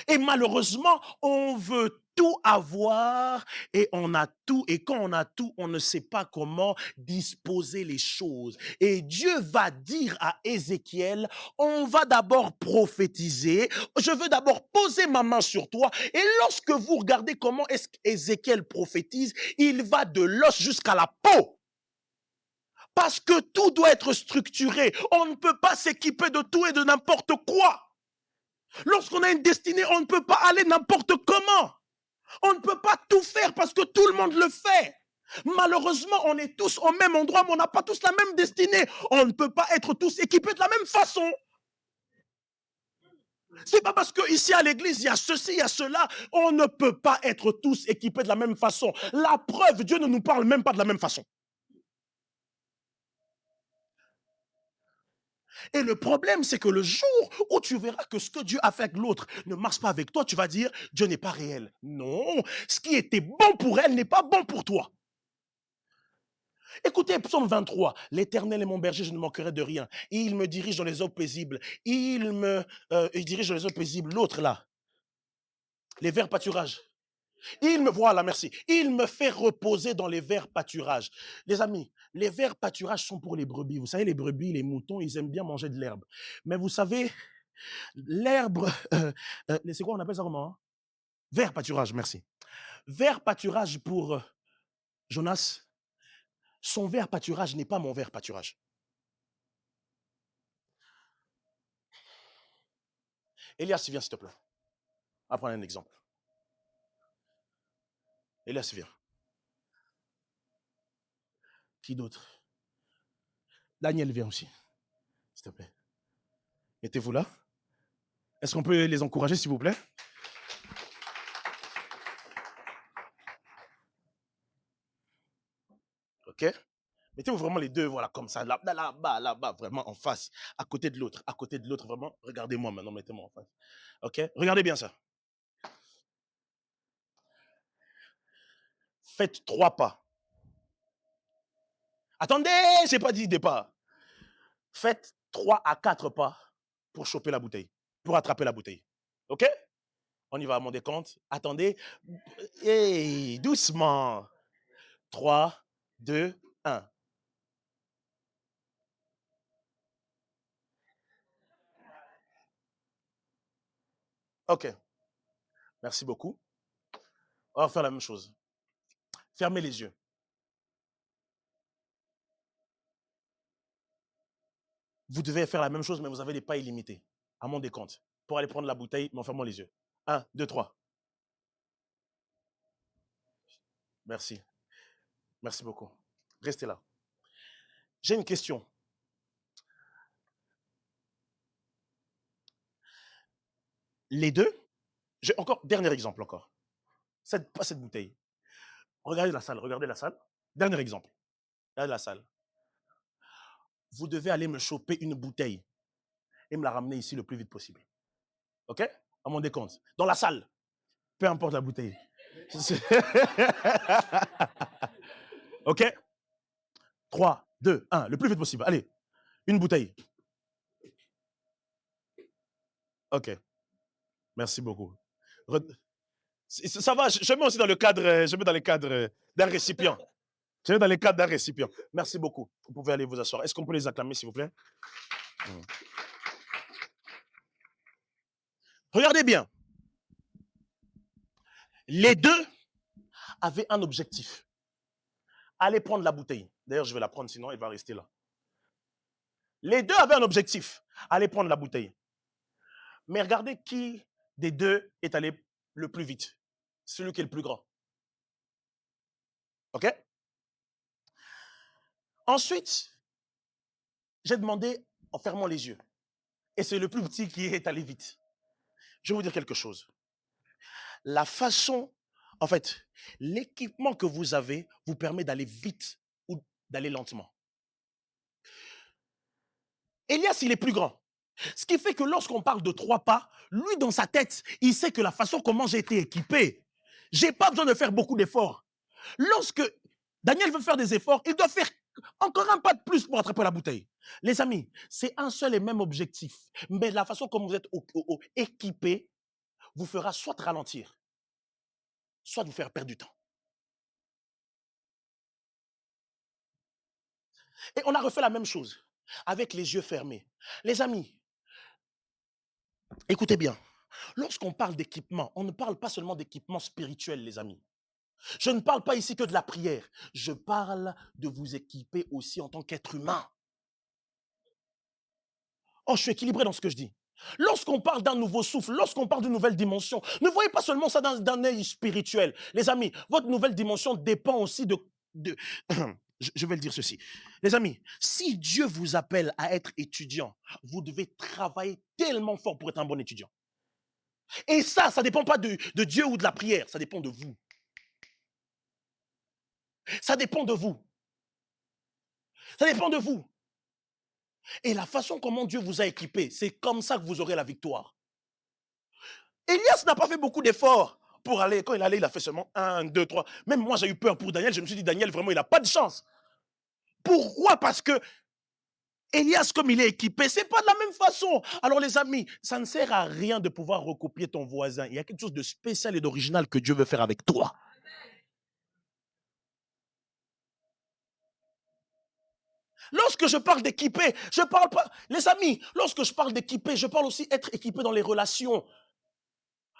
Et malheureusement, on veut tout avoir et on a tout. Et quand on a tout, on ne sait pas comment disposer les choses. Et Dieu va dire à Ézéchiel, on va d'abord prophétiser. Je veux d'abord poser ma main sur toi. Et lorsque vous regardez comment est-ce qu'Ézéchiel prophétise, il va de l'os jusqu'à la peau. Parce que tout doit être structuré. On ne peut pas s'équiper de tout et de n'importe quoi. Lorsqu'on a une destinée, on ne peut pas aller n'importe comment. On ne peut pas tout faire parce que tout le monde le fait. Malheureusement, on est tous au même endroit, mais on n'a pas tous la même destinée. On ne peut pas être tous équipés de la même façon. C'est pas parce qu'ici à l'église, il y a ceci, il y a cela. On ne peut pas être tous équipés de la même façon. La preuve, Dieu ne nous parle même pas de la même façon. Et le problème, c'est que le jour où tu verras que ce que Dieu a fait avec l'autre ne marche pas avec toi, tu vas dire, Dieu n'est pas réel. Non, ce qui était bon pour elle n'est pas bon pour toi. Écoutez, psaume 23, l'Éternel est mon berger, je ne manquerai de rien. Il me dirige dans les eaux paisibles. Il dirige dans les eaux paisibles. L'autre là, les verts pâturages. Voilà, merci. Il me fait reposer dans les verts pâturages. Les amis, les verts pâturages sont pour les brebis. Vous savez, les brebis, les moutons, ils aiment bien manger de l'herbe. Mais vous savez, l'herbe, c'est quoi on appelle ça comment hein? Vert pâturage, merci. Vert pâturage pour Jonas. Son vert pâturage n'est pas mon vert pâturage. Elias, viens s'il te plaît. On va prendre un exemple. Elias, viens. Qui d'autre? Daniel, viens aussi. S'il te plaît. Mettez-vous là. Est-ce qu'on peut les encourager, s'il vous plaît? OK? Mettez-vous vraiment les deux, voilà, comme ça, là-bas, vraiment en face, à côté de l'autre, vraiment. Regardez-moi maintenant, mettez-moi en face. OK? Regardez bien ça. Faites 3 pas. Attendez, j'ai pas dit départ. Faites 3 à 4 pas pour choper la bouteille, pour attraper la bouteille. OK? On y va à mon décompte. Attendez. Hey, doucement. 3, 2, 1. OK. Merci beaucoup. On va faire la même chose. Fermez les yeux. Vous devez faire la même chose, mais vous avez des pas illimités. À mon décompte. Pour aller prendre la bouteille, mais en fermant les yeux. 1, 2, 3. Merci. Merci beaucoup. Restez là. J'ai une question. Les deux, j'ai encore, dernier exemple encore. Pas cette bouteille. Regardez la salle, regardez la salle. Dernier exemple. Regardez la salle. Vous devez aller me choper une bouteille et me la ramener ici le plus vite possible. OK? À mon décompte. Dans la salle. Peu importe la bouteille. OK? 3, 2, 1. Le plus vite possible. Allez. Une bouteille. OK. Merci beaucoup. Ça va, je mets aussi dans le cadre, je mets dans le cadre d'un récipient. Je mets dans le cadre d'un récipient. Merci beaucoup. Vous pouvez aller vous asseoir. Est-ce qu'on peut les acclamer, s'il vous plaît? Regardez bien. Les deux avaient un objectif. Aller prendre la bouteille. D'ailleurs, je vais la prendre, sinon elle va rester là. Les deux avaient un objectif. Aller prendre la bouteille. Mais regardez qui des deux est allé le plus vite. Celui qui est le plus grand. OK? Ensuite, j'ai demandé en fermant les yeux. Et c'est le plus petit qui est allé vite. Je vais vous dire quelque chose. La façon, en fait, l'équipement que vous avez vous permet d'aller vite ou d'aller lentement. Elias, il est plus grand. Ce qui fait que lorsqu'on parle de 3 pas, lui, dans sa tête, il sait que la façon comment j'ai été équipé, j'ai pas besoin de faire beaucoup d'efforts. Lorsque Daniel veut faire des efforts, il doit faire encore un pas de plus pour attraper la bouteille. Les amis, c'est un seul et même objectif. Mais la façon comme vous êtes équipé vous fera soit ralentir, soit vous faire perdre du temps. Et on a refait la même chose avec les yeux fermés. Les amis, écoutez bien. Lorsqu'on parle d'équipement, on ne parle pas seulement d'équipement spirituel, les amis. Je ne parle pas ici que de la prière. Je parle de vous équiper aussi en tant qu'être humain. Oh, je suis équilibré dans ce que je dis. Lorsqu'on parle d'un nouveau souffle, lorsqu'on parle d'une nouvelle dimension, ne voyez pas seulement ça d'un œil spirituel. Les amis, votre nouvelle dimension dépend aussi de je vais le dire ceci. Les amis, si Dieu vous appelle à être étudiant, vous devez travailler tellement fort pour être un bon étudiant. Et ça ne dépend pas de Dieu ou de la prière, ça dépend de vous. Ça dépend de vous. Ça dépend de vous. Et la façon comment Dieu vous a équipé, c'est comme ça que vous aurez la victoire. Elias n'a pas fait beaucoup d'efforts pour aller. Quand il allait, il a fait seulement 1, 2, 3. Même moi, j'ai eu peur pour Daniel. Je me suis dit, Daniel, vraiment, il n'a pas de chance. Pourquoi? Parce que Elias, comme il est équipé, c'est pas de la même façon. Alors, les amis, ça ne sert à rien de pouvoir recopier ton voisin. Il y a quelque chose de spécial et d'original que Dieu veut faire avec toi. Lorsque je parle d'équiper, je parle pas, les amis, lorsque je parle d'équiper, je parle aussi être équipé dans les relations.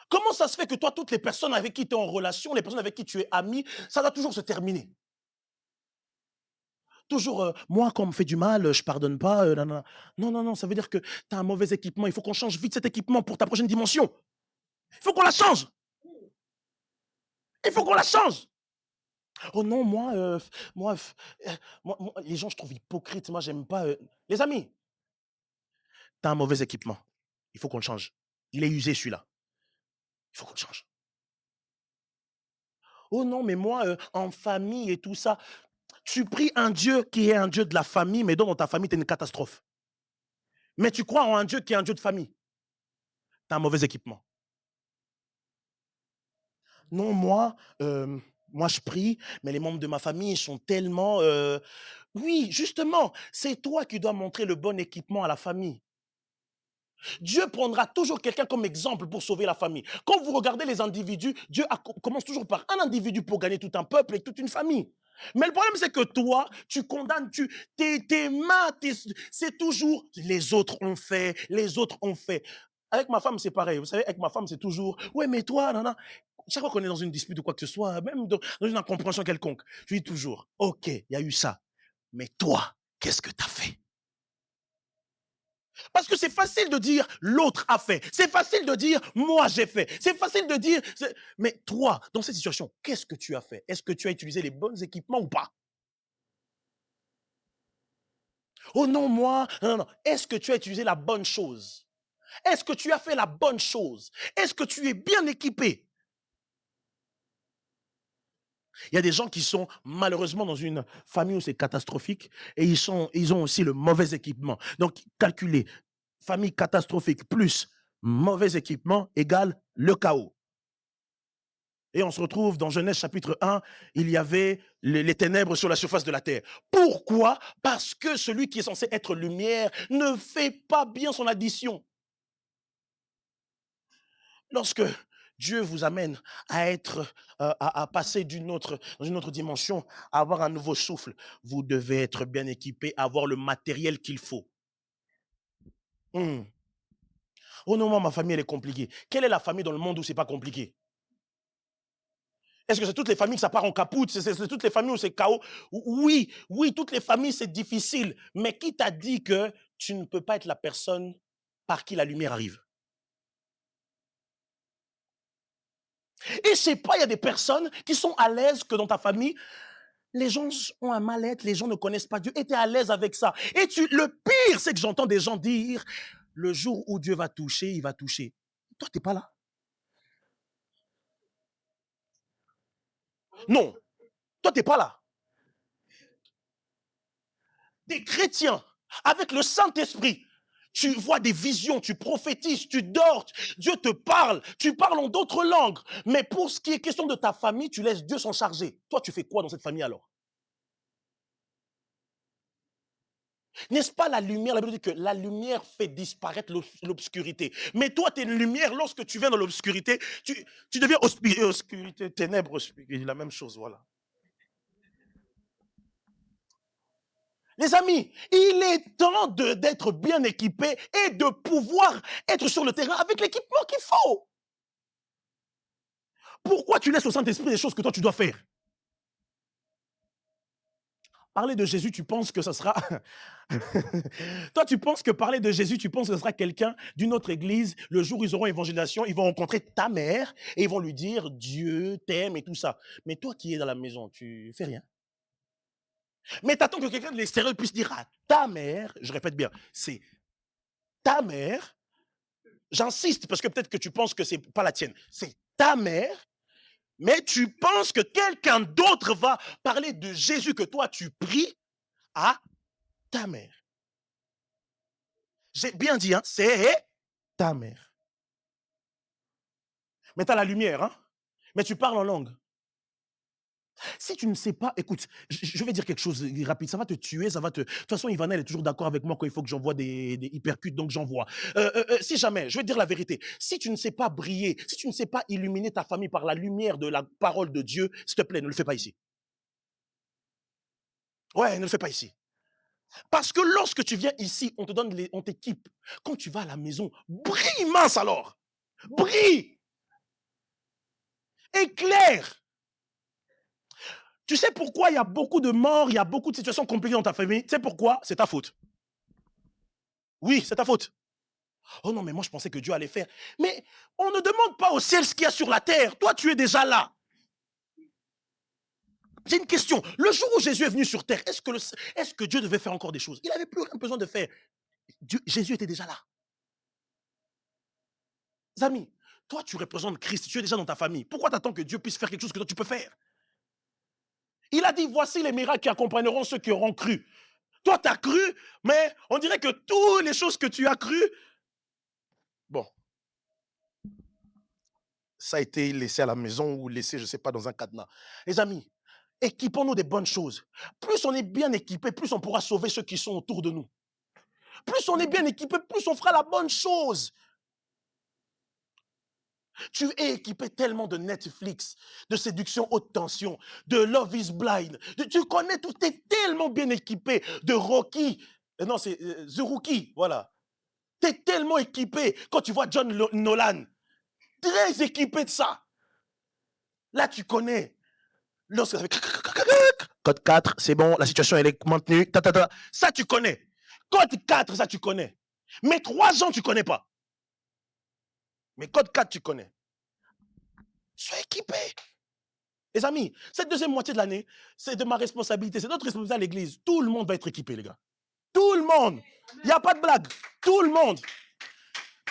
Comment ça se fait que toi, toutes les personnes avec qui tu es en relation, les personnes avec qui tu es ami, ça va toujours se terminer? Toujours, moi, quand on me fait du mal, je pardonne pas. Nanana. Non, non, non, ça veut dire que tu as un mauvais équipement. Il faut qu'on change vite cet équipement pour ta prochaine dimension. Il faut qu'on la change. Il faut qu'on la change. Oh non, moi, les gens, je trouve hypocrites. Moi, j'aime pas. Les amis, tu as un mauvais équipement. Il faut qu'on le change. Il est usé, celui-là. Il faut qu'on le change. Oh non, mais moi, en famille et tout ça, tu pries un Dieu qui est un Dieu de la famille, mais dans ta famille, tu es une catastrophe. Mais tu crois en un Dieu qui est un Dieu de famille. Tu as un mauvais équipement. Non, moi, je prie, mais les membres de ma famille ils sont tellement... Oui, justement, c'est toi qui dois montrer le bon équipement à la famille. Dieu prendra toujours quelqu'un comme exemple pour sauver la famille. Quand vous regardez les individus, Dieu commence toujours par un individu pour gagner tout un peuple et toute une famille. Mais le problème, c'est que toi, tu condamnes, tes mains, c'est toujours les autres ont fait, les autres ont fait. Avec ma femme, c'est pareil. Vous savez, avec ma femme, c'est toujours, ouais, mais toi, non, non. Chaque fois qu'on est dans une dispute ou quoi que ce soit, même dans une incompréhension quelconque, je dis toujours, ok, il y a eu ça. Mais toi, qu'est-ce que tu as fait? Parce que c'est facile de dire l'autre a fait. C'est facile de dire moi j'ai fait. C'est facile de dire. Mais toi, dans cette situation, qu'est-ce que tu as fait? Est-ce que tu as utilisé les bons équipements ou pas? Oh non, moi. Non, non, non. Est-ce que tu as utilisé la bonne chose? Est-ce que tu as fait la bonne chose? Est-ce que tu es bien équipé? Il y a des gens qui sont malheureusement dans une famille où c'est catastrophique et ils ont aussi le mauvais équipement. Donc, calculez, famille catastrophique plus mauvais équipement égale le chaos. Et on se retrouve dans Genèse chapitre 1, il y avait les ténèbres sur la surface de la terre. Pourquoi? Parce que celui qui est censé être lumière ne fait pas bien son addition. Lorsque Dieu vous amène à être, à passer dans une autre dimension, à avoir un nouveau souffle, vous devez être bien équipé, avoir le matériel qu'il faut. Hmm. Oh non, moi, ma famille, elle est compliquée. Quelle est la famille dans le monde où c'est pas compliqué? Est-ce que c'est toutes les familles que ça part en capoute? C'est toutes les familles où c'est chaos? Oui, oui, toutes les familles, c'est difficile. Mais qui t'a dit que tu ne peux pas être la personne par qui la lumière arrive? Et je sais pas, il y a des personnes qui sont à l'aise que dans ta famille, les gens ont un mal-être, les gens ne connaissent pas Dieu, et tu es à l'aise avec ça. Et le pire, c'est que j'entends des gens dire, le jour où Dieu va toucher, il va toucher. Toi, tu n'es pas là. Non, toi, tu n'es pas là. Des chrétiens avec le Saint-Esprit. Tu vois des visions, tu prophétises, tu dors, Dieu te parle, tu parles en d'autres langues. Mais pour ce qui est question de ta famille, tu laisses Dieu s'en charger. Toi, tu fais quoi dans cette famille alors? N'est-ce pas la lumière? La Bible dit que la lumière fait disparaître l'obscurité. Mais toi, tu es une lumière. Lorsque tu viens dans l'obscurité, tu deviens obscurité, ténèbres, obscurité, la même chose, voilà. Les amis, il est temps d'être bien équipé et de pouvoir être sur le terrain avec l'équipement qu'il faut. Pourquoi tu laisses au Saint-Esprit des choses que toi tu dois faire? Parler de Jésus, tu penses que ce sera... Toi, tu penses que parler de Jésus, tu penses que ce sera quelqu'un d'une autre église. Le jour où ils auront évangélisation, ils vont rencontrer ta mère et ils vont lui dire Dieu t'aime et tout ça. Mais toi qui es dans la maison, tu fais rien. Mais tu attends que quelqu'un de l'extérieur puisse dire à ta mère, je répète bien, c'est ta mère, J'insiste parce que peut-être que tu penses que c'est pas la tienne. C'est ta mère, mais tu penses que quelqu'un d'autre va parler de Jésus que toi tu pries à ta mère. J'ai bien dit, hein, c'est ta mère. Mais tu as la lumière, hein, mais tu parles en langue. Si tu ne sais pas, écoute, je vais dire quelque chose rapide, ça va te tuer, ça va te... De toute façon, Ivana, elle est toujours d'accord avec moi quand il faut que j'envoie des hypercutes, donc j'envoie. Si jamais, je vais te dire la vérité, si tu ne sais pas briller, si tu ne sais pas illuminer ta famille par la lumière de la parole de Dieu, s'il te plaît, ne le fais pas ici. Ouais, ne le fais pas ici. Parce que lorsque tu viens ici, on te donne on t'équipe. Quand tu vas à la maison, brille mince alors. Brille, éclaire. Tu sais pourquoi il y a beaucoup de morts, il y a beaucoup de situations compliquées dans ta famille? Tu sais pourquoi? C'est ta faute. Oui, c'est ta faute. Oh non, mais moi je pensais que Dieu allait faire. Mais on ne demande pas au ciel ce qu'il y a sur la terre. Toi, tu es déjà là. C'est une question. Le jour où Jésus est venu sur terre, est-ce que Dieu devait faire encore des choses? Il n'avait plus rien besoin de faire. Jésus était déjà là. Amis, toi, tu représentes Christ, tu es déjà dans ta famille. Pourquoi tu attends que Dieu puisse faire quelque chose que toi, tu peux faire? Il a dit, voici les miracles qui accompagneront ceux qui auront cru. Toi, tu as cru, mais on dirait que toutes les choses que tu as cru, bon, ça a été laissé à la maison ou laissé, je ne sais pas, dans un cadenas. Les amis, équipons-nous des bonnes choses. Plus on est bien équipé, plus on pourra sauver ceux qui sont autour de nous. Plus on est bien équipé, plus on fera la bonne chose. Tu es équipé tellement de Netflix, de séduction haute tension, de Love is Blind. Tu connais tout, tu es tellement bien équipé de Rocky. Non, c'est The Rookie, voilà. Tu es tellement équipé. Quand tu vois John Nolan, très équipé de ça. Là, tu connais. Lorsque ça fait code 4, c'est bon, la situation elle est maintenue. Ça, tu connais. Code 4, ça, tu connais. Mais 3 ans, tu connais pas. Mais code 4, tu connais. Sois équipé. Les amis, cette deuxième moitié de l'année, c'est de ma responsabilité. C'est notre responsabilité à l'église. Tout le monde va être équipé, les gars. Tout le monde. Il n'y a pas de blague. Tout le monde.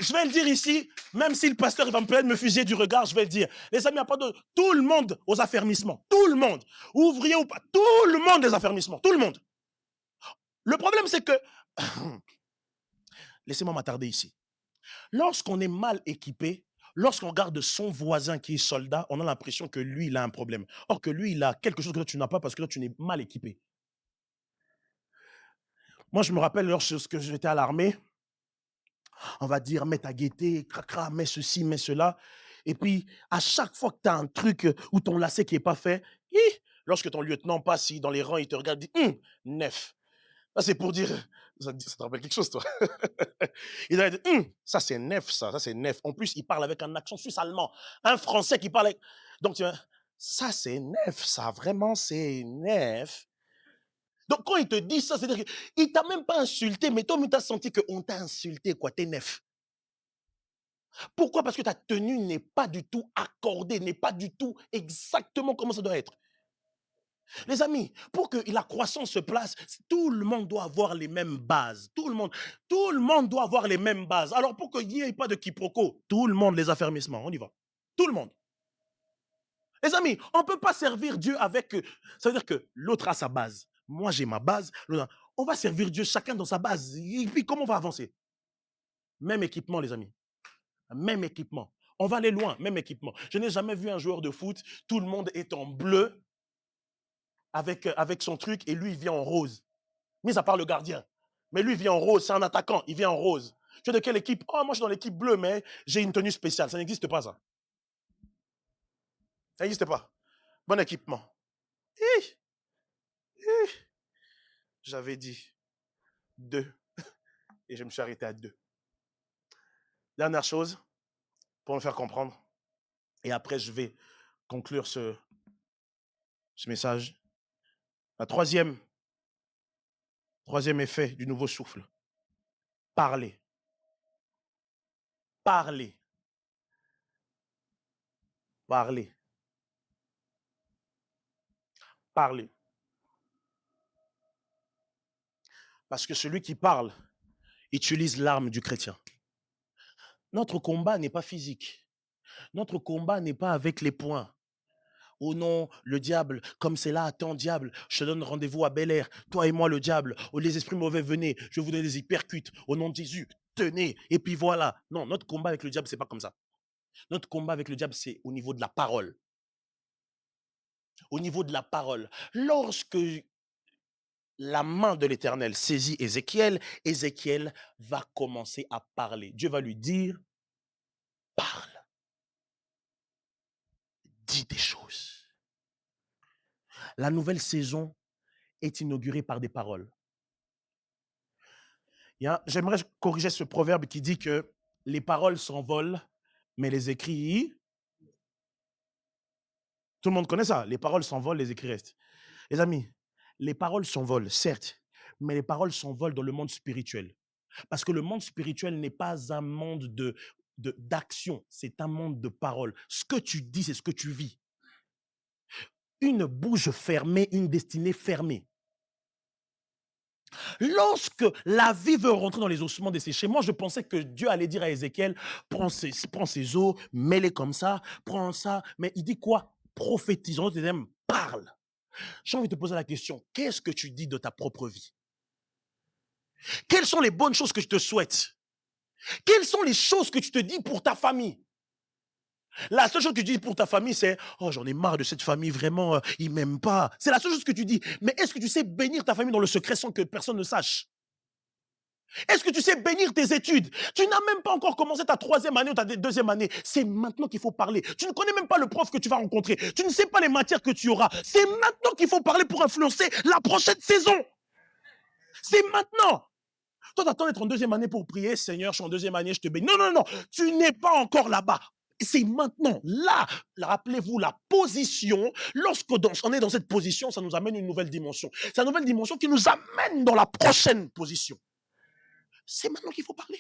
Je vais le dire ici, même si le pasteur il va me fusiller du regard, je vais le dire. Les amis, il n'y a pas de... Tout le monde aux affermissements. Tout le monde. Ouvrier ou pas. Tout le monde les affermissements. Tout le monde. Le problème, c'est que... Laissez-moi m'attarder ici. Lorsqu'on est mal équipé, lorsqu'on regarde son voisin qui est soldat, on a l'impression que lui, il a un problème. Or que lui, il a quelque chose que toi, tu n'as pas parce que toi, tu n'es mal équipé. Moi, je me rappelle lorsque j'étais à l'armée, on va dire, mets ta gaieté, cracra, mets ceci, mets cela. Et puis, à chaque fois que tu as un truc ou ton lacet qui n'est pas fait, lorsque ton lieutenant passe dans les rangs, il te regarde, il dit, neuf. Ça, c'est pour dire, ça te rappelle quelque chose, toi. Il a dit, ça c'est neuf, ça c'est neuf. En plus, il parle avec un accent suisse-allemand. Un Français qui parle avec... Donc, tu vois, ça c'est neuf, ça, vraiment, c'est neuf. Donc, quand il te dit ça, c'est-à-dire qu'il t'a même pas insulté, mais toi, tu as senti qu'on t'a insulté, quoi, t'es neuf. Pourquoi? Parce que ta tenue n'est pas du tout accordée, n'est pas du tout exactement comment ça doit être. Les amis, pour que la croissance se place, tout le monde doit avoir les mêmes bases. Tout le monde doit avoir les mêmes bases. Alors, pour qu'il n'y ait pas de quiproquo, tout le monde les affermissements, on y va. Tout le monde. Les amis, on ne peut pas servir Dieu avec... Ça veut dire que l'autre a sa base. Moi, j'ai ma base. On va servir Dieu chacun dans sa base. Et puis, comment on va avancer? Même équipement, les amis. Même équipement. On va aller loin, même équipement. Je n'ai jamais vu un joueur de foot, tout le monde est en bleu avec son truc et lui, il vient en rose. Mis à part le gardien. Mais lui, il vient en rose, c'est un attaquant, il vient en rose. Tu es de quelle équipe? Oh, moi, je suis dans l'équipe bleue, mais j'ai une tenue spéciale. Ça n'existe pas, ça. Ça n'existe pas. Bon équipement. J'avais dit 2 et je me suis arrêté à 2. Dernière chose, pour me faire comprendre, et après, je vais conclure ce message. La troisième effet du nouveau souffle. Parler. Parler. Parler. Parler. Parce que celui qui parle utilise l'arme du chrétien. Notre combat n'est pas physique. Notre combat n'est pas avec les poings. Oh non, le diable, comme c'est là, attends, diable, je te donne rendez-vous à Bel-Air, toi et moi, le diable. Oh, les esprits mauvais, venez, je vais vous donner des hypercutes. Au nom de Jésus, tenez. Et puis voilà. Non, notre combat avec le diable, c'est pas comme ça. Notre combat avec le diable, c'est au niveau de la parole. Au niveau de la parole. Lorsque la main de l'Éternel saisit Ézéchiel, Ézéchiel va commencer à parler. Dieu va lui dire, parle, dis des choses. La nouvelle saison est inaugurée par des paroles. J'aimerais corriger ce proverbe qui dit que les paroles s'envolent, mais les écrits, tout le monde connaît ça, les paroles s'envolent, les écrits restent. Les amis, les paroles s'envolent, certes, mais les paroles s'envolent dans le monde spirituel. Parce que le monde spirituel n'est pas un monde d'action, c'est un monde de paroles. Ce que tu dis, c'est ce que tu vis. Une bouche fermée, une destinée fermée. Lorsque la vie veut rentrer dans les ossements desséchés, moi je pensais que Dieu allait dire à Ézéchiel, prends ces os, mets-les comme ça, prends ça. Mais il dit quoi? Prophétisons, parle. J'ai envie de te poser la question, qu'est-ce que tu dis de ta propre vie? Quelles sont les bonnes choses que je te souhaite? Quelles sont les choses que tu te dis pour ta famille? La seule chose que tu dis pour ta famille, c'est « Oh, j'en ai marre de cette famille, vraiment, ils m'aiment pas. » C'est la seule chose que tu dis. Mais est-ce que tu sais bénir ta famille dans le secret sans que personne ne sache? Est-ce que tu sais bénir tes études? Tu n'as même pas encore commencé ta 3e année ou ta 2e année. C'est maintenant qu'il faut parler. Tu ne connais même pas le prof que tu vas rencontrer. Tu ne sais pas les matières que tu auras. C'est maintenant qu'il faut parler pour influencer la prochaine saison. C'est maintenant. Toi, t'attends d'être en 2e année pour prier. Seigneur, je suis en 2e année, je te bénis. Non, non, non. Tu n'es pas encore là-bas. C'est maintenant. Là, rappelez-vous, la position, lorsqu'on est dans cette position, ça nous amène une nouvelle dimension. C'est une nouvelle dimension qui nous amène dans la prochaine position. C'est maintenant qu'il faut parler.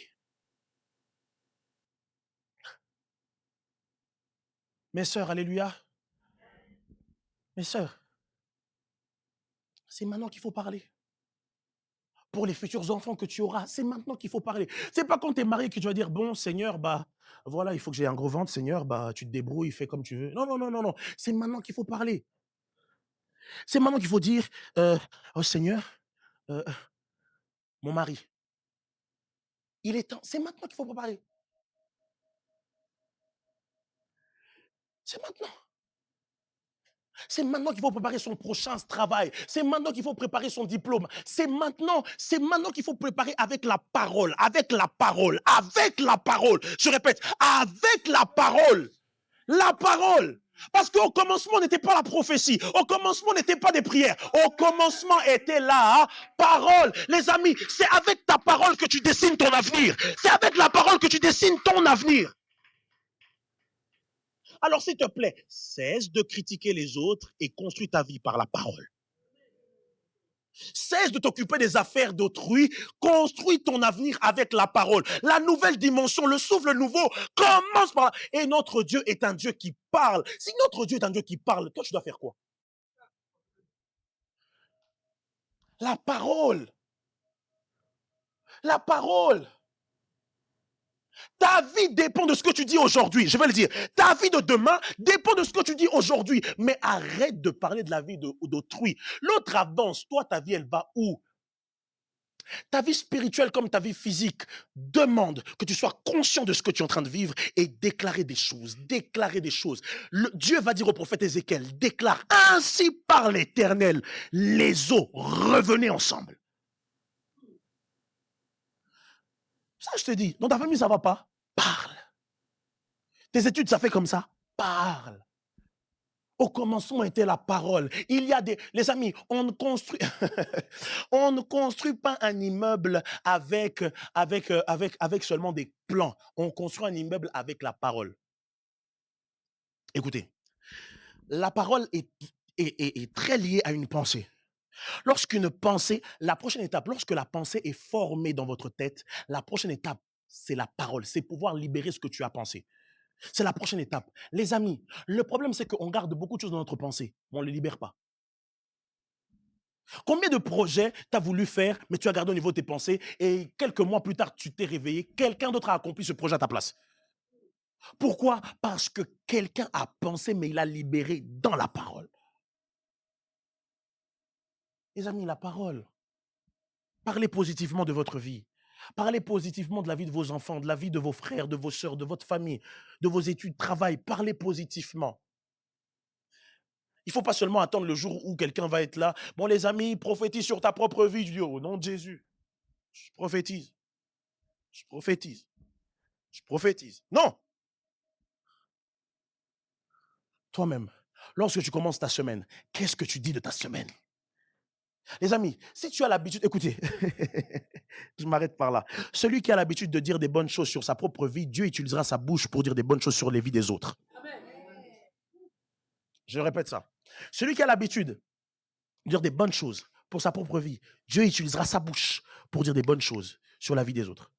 Mes sœurs, alléluia. Mes sœurs, c'est maintenant qu'il faut parler. Pour les futurs enfants que tu auras, c'est maintenant qu'il faut parler. C'est pas quand tu es marié que tu vas dire, bon, Seigneur, bah, voilà, il faut que j'ai un gros ventre, Seigneur, bah, tu te débrouilles, fais comme tu veux. Non, non, non, non, non. C'est maintenant qu'il faut parler. C'est maintenant qu'il faut dire, oh Seigneur, euh, mon mari, il est temps. C'est maintenant qu'il faut parler. C'est maintenant. C'est maintenant qu'il faut préparer son prochain travail. C'est maintenant qu'il faut préparer son diplôme. C'est maintenant qu'il faut préparer avec la parole, avec la parole, avec la parole. Je répète, avec la parole. La parole. Parce qu'au commencement n'était pas la prophétie. Au commencement n'était pas des prières. Au commencement était la parole. Les amis, c'est avec ta parole que tu dessines ton avenir. C'est avec la parole que tu dessines ton avenir. Alors, s'il te plaît, cesse de critiquer les autres et construis ta vie par la parole. Cesse de t'occuper des affaires d'autrui, construis ton avenir avec la parole. La nouvelle dimension, le souffle nouveau commence par là. Et notre Dieu est un Dieu qui parle. Si notre Dieu est un Dieu qui parle, toi tu dois faire quoi? La parole. La parole. Ta vie dépend de ce que tu dis aujourd'hui. Je vais le dire. Ta vie de demain dépend de ce que tu dis aujourd'hui. Mais arrête de parler de la vie d'autrui. L'autre avance. Toi, ta vie, elle va où? Ta vie spirituelle comme ta vie physique demande que tu sois conscient de ce que tu es en train de vivre et déclarer des choses. Déclarer des choses. Dieu va dire au prophète Ézéchiel, déclare, ainsi par l'Éternel, les eaux revenaient ensemble. Ça, je te dis, dans ta famille, ça va pas? Parle. Tes études, ça fait comme ça? Parle. Au commencement était la parole. Il y a les amis, on ne construit, on ne construit pas un immeuble avec seulement des plans. On construit un immeuble avec la parole. Écoutez, la parole est très liée à une pensée. Lorsqu'une pensée, la prochaine étape, lorsque la pensée est formée dans votre tête, la prochaine étape, c'est la parole. C'est pouvoir libérer ce que tu as pensé. C'est la prochaine étape. Les amis, le problème, c'est qu'on garde beaucoup de choses dans notre pensée, mais on ne les libère pas. Combien de projets tu as voulu faire, mais tu as gardé au niveau de tes pensées et quelques mois plus tard, tu t'es réveillé, quelqu'un d'autre a accompli ce projet à ta place. Pourquoi? Parce que quelqu'un a pensé, mais il a libéré dans la parole. Les amis, la parole. Parlez positivement de votre vie. Parlez positivement de la vie de vos enfants, de la vie de vos frères, de vos sœurs, de votre famille, de vos études, travail. Parlez positivement. Il ne faut pas seulement attendre le jour où quelqu'un va être là. Bon, les amis, prophétise sur ta propre vie. Je dis, au nom de Jésus, je prophétise, je prophétise, je prophétise. Non, toi-même, lorsque tu commences ta semaine, qu'est-ce que tu dis de ta semaine? Les amis, si tu as l'habitude, écoutez, je m'arrête par là. Celui qui a l'habitude de dire des bonnes choses sur sa propre vie, Dieu utilisera sa bouche pour dire des bonnes choses sur les vies des autres. Je répète ça. Celui qui a l'habitude de dire des bonnes choses pour sa propre vie, Dieu utilisera sa bouche pour dire des bonnes choses sur la vie des autres.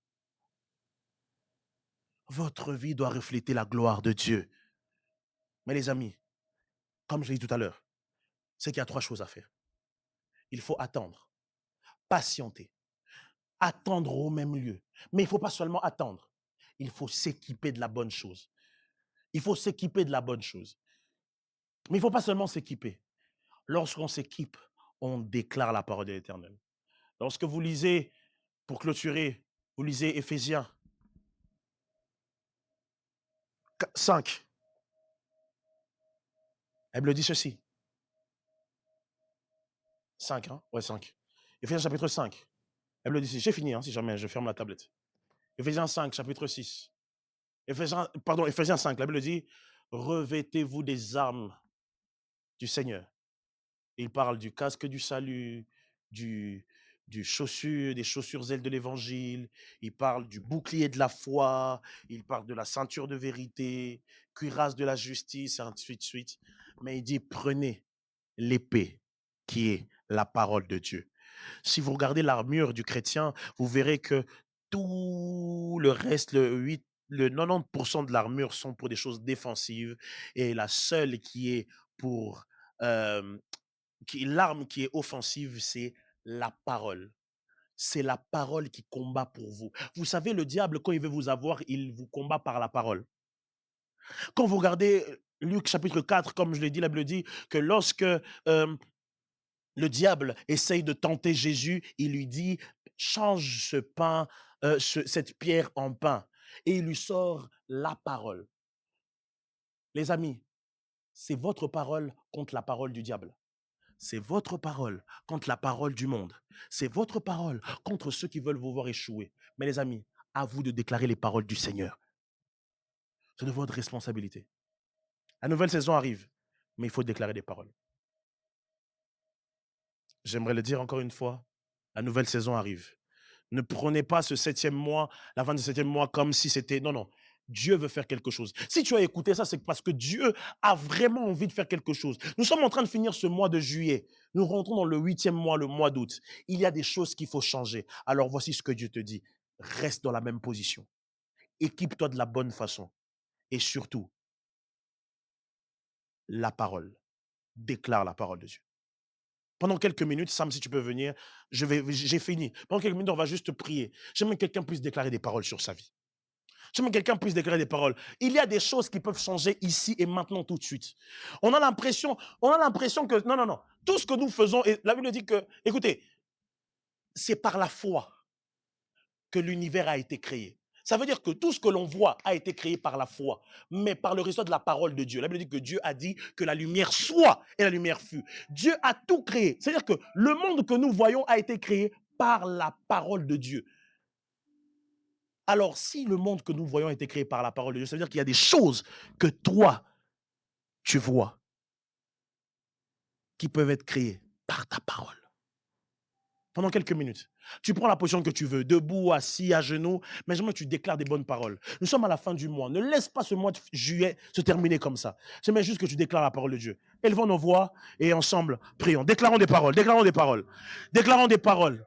Votre vie doit refléter la gloire de Dieu. Mais les amis, comme je l'ai dit tout à l'heure, c'est qu'il y a 3 choses à faire. Il faut attendre, patienter, attendre au même lieu. Mais il ne faut pas seulement attendre. Il faut s'équiper de la bonne chose. Il faut s'équiper de la bonne chose. Mais il ne faut pas seulement s'équiper. Lorsqu'on s'équipe, on déclare la parole de l'Éternel. Lorsque vous lisez, pour clôturer, vous lisez Éphésiens 5. Elle me dit ceci. 5, hein? Ouais, 5. Éphésiens chapitre 5. Elle me dit ceci. J'ai fini, hein, si jamais je ferme la tablette. Éphésiens 5, chapitre 6. Éphésiens 5, la Bible dit, revêtez-vous des armes du Seigneur. Il parle du casque du salut, du des chaussures ailes de l'évangile. Il parle du bouclier de la foi. Il parle de la ceinture de vérité, cuirasse de la justice, et ainsi de suite. Mais il dit, prenez l'épée qui est la parole de Dieu. Si vous regardez l'armure du chrétien, vous verrez que tout le reste, le 90% de l'armure sont pour des choses défensives et la seule qui est pour l'arme qui est offensive, c'est la parole. C'est la parole qui combat pour vous. Vous savez, le diable, quand il veut vous avoir, il vous combat par la parole. Quand vous regardez Luc chapitre 4, comme je l'ai dit, la Bible dit que lorsque le diable essaye de tenter Jésus, il lui dit, change ce pain, cette pierre en pain. Et il lui sort la parole. Les amis, c'est votre parole contre la parole du diable. C'est votre parole contre la parole du monde. C'est votre parole contre ceux qui veulent vous voir échouer. Mais les amis, à vous de déclarer les paroles du Seigneur. C'est de votre responsabilité. La nouvelle saison arrive, mais il faut déclarer des paroles. J'aimerais le dire encore une fois, la nouvelle saison arrive. Ne prenez pas ce 7e mois, la fin du 7e mois, comme si c'était... Non, non. Dieu veut faire quelque chose. Si tu as écouté ça, c'est parce que Dieu a vraiment envie de faire quelque chose. Nous sommes en train de finir ce mois de juillet. Nous rentrons dans le 8e mois, le mois d'août. Il y a des choses qu'il faut changer. Alors voici ce que Dieu te dit. Reste dans la même position. Équipe-toi de la bonne façon. Et surtout, la parole. Déclare la parole de Dieu. Pendant quelques minutes, Sam, si tu peux venir, j'ai fini. Pendant quelques minutes, on va juste prier. J'aimerais que quelqu'un puisse déclarer des paroles sur sa vie. J'aimerais que quelqu'un puisse déclarer des paroles. Il y a des choses qui peuvent changer ici et maintenant tout de suite. On a l'impression que, non, non, non. Tout ce que nous faisons, et la Bible dit que, écoutez, c'est par la foi que l'univers a été créé. Ça veut dire que tout ce que l'on voit a été créé par la foi, mais par le résultat de la parole de Dieu. La Bible dit que Dieu a dit que la lumière soit et la lumière fut. Dieu a tout créé. C'est-à-dire que le monde que nous voyons a été créé par la parole de Dieu. Alors, si le monde que nous voyons a été créé par la parole de Dieu, ça veut dire qu'il y a des choses que toi, tu vois, qui peuvent être créées par ta parole. Pendant quelques minutes. Tu prends la position que tu veux, debout, assis, à genoux, mais jamais tu déclares des bonnes paroles. Nous sommes à la fin du mois. Ne laisse pas ce mois de juillet se terminer comme ça. J'aimerais juste que tu déclares la parole de Dieu. Élevons nos voix et ensemble, prions. Déclarons des paroles, déclarons des paroles, déclarons des paroles.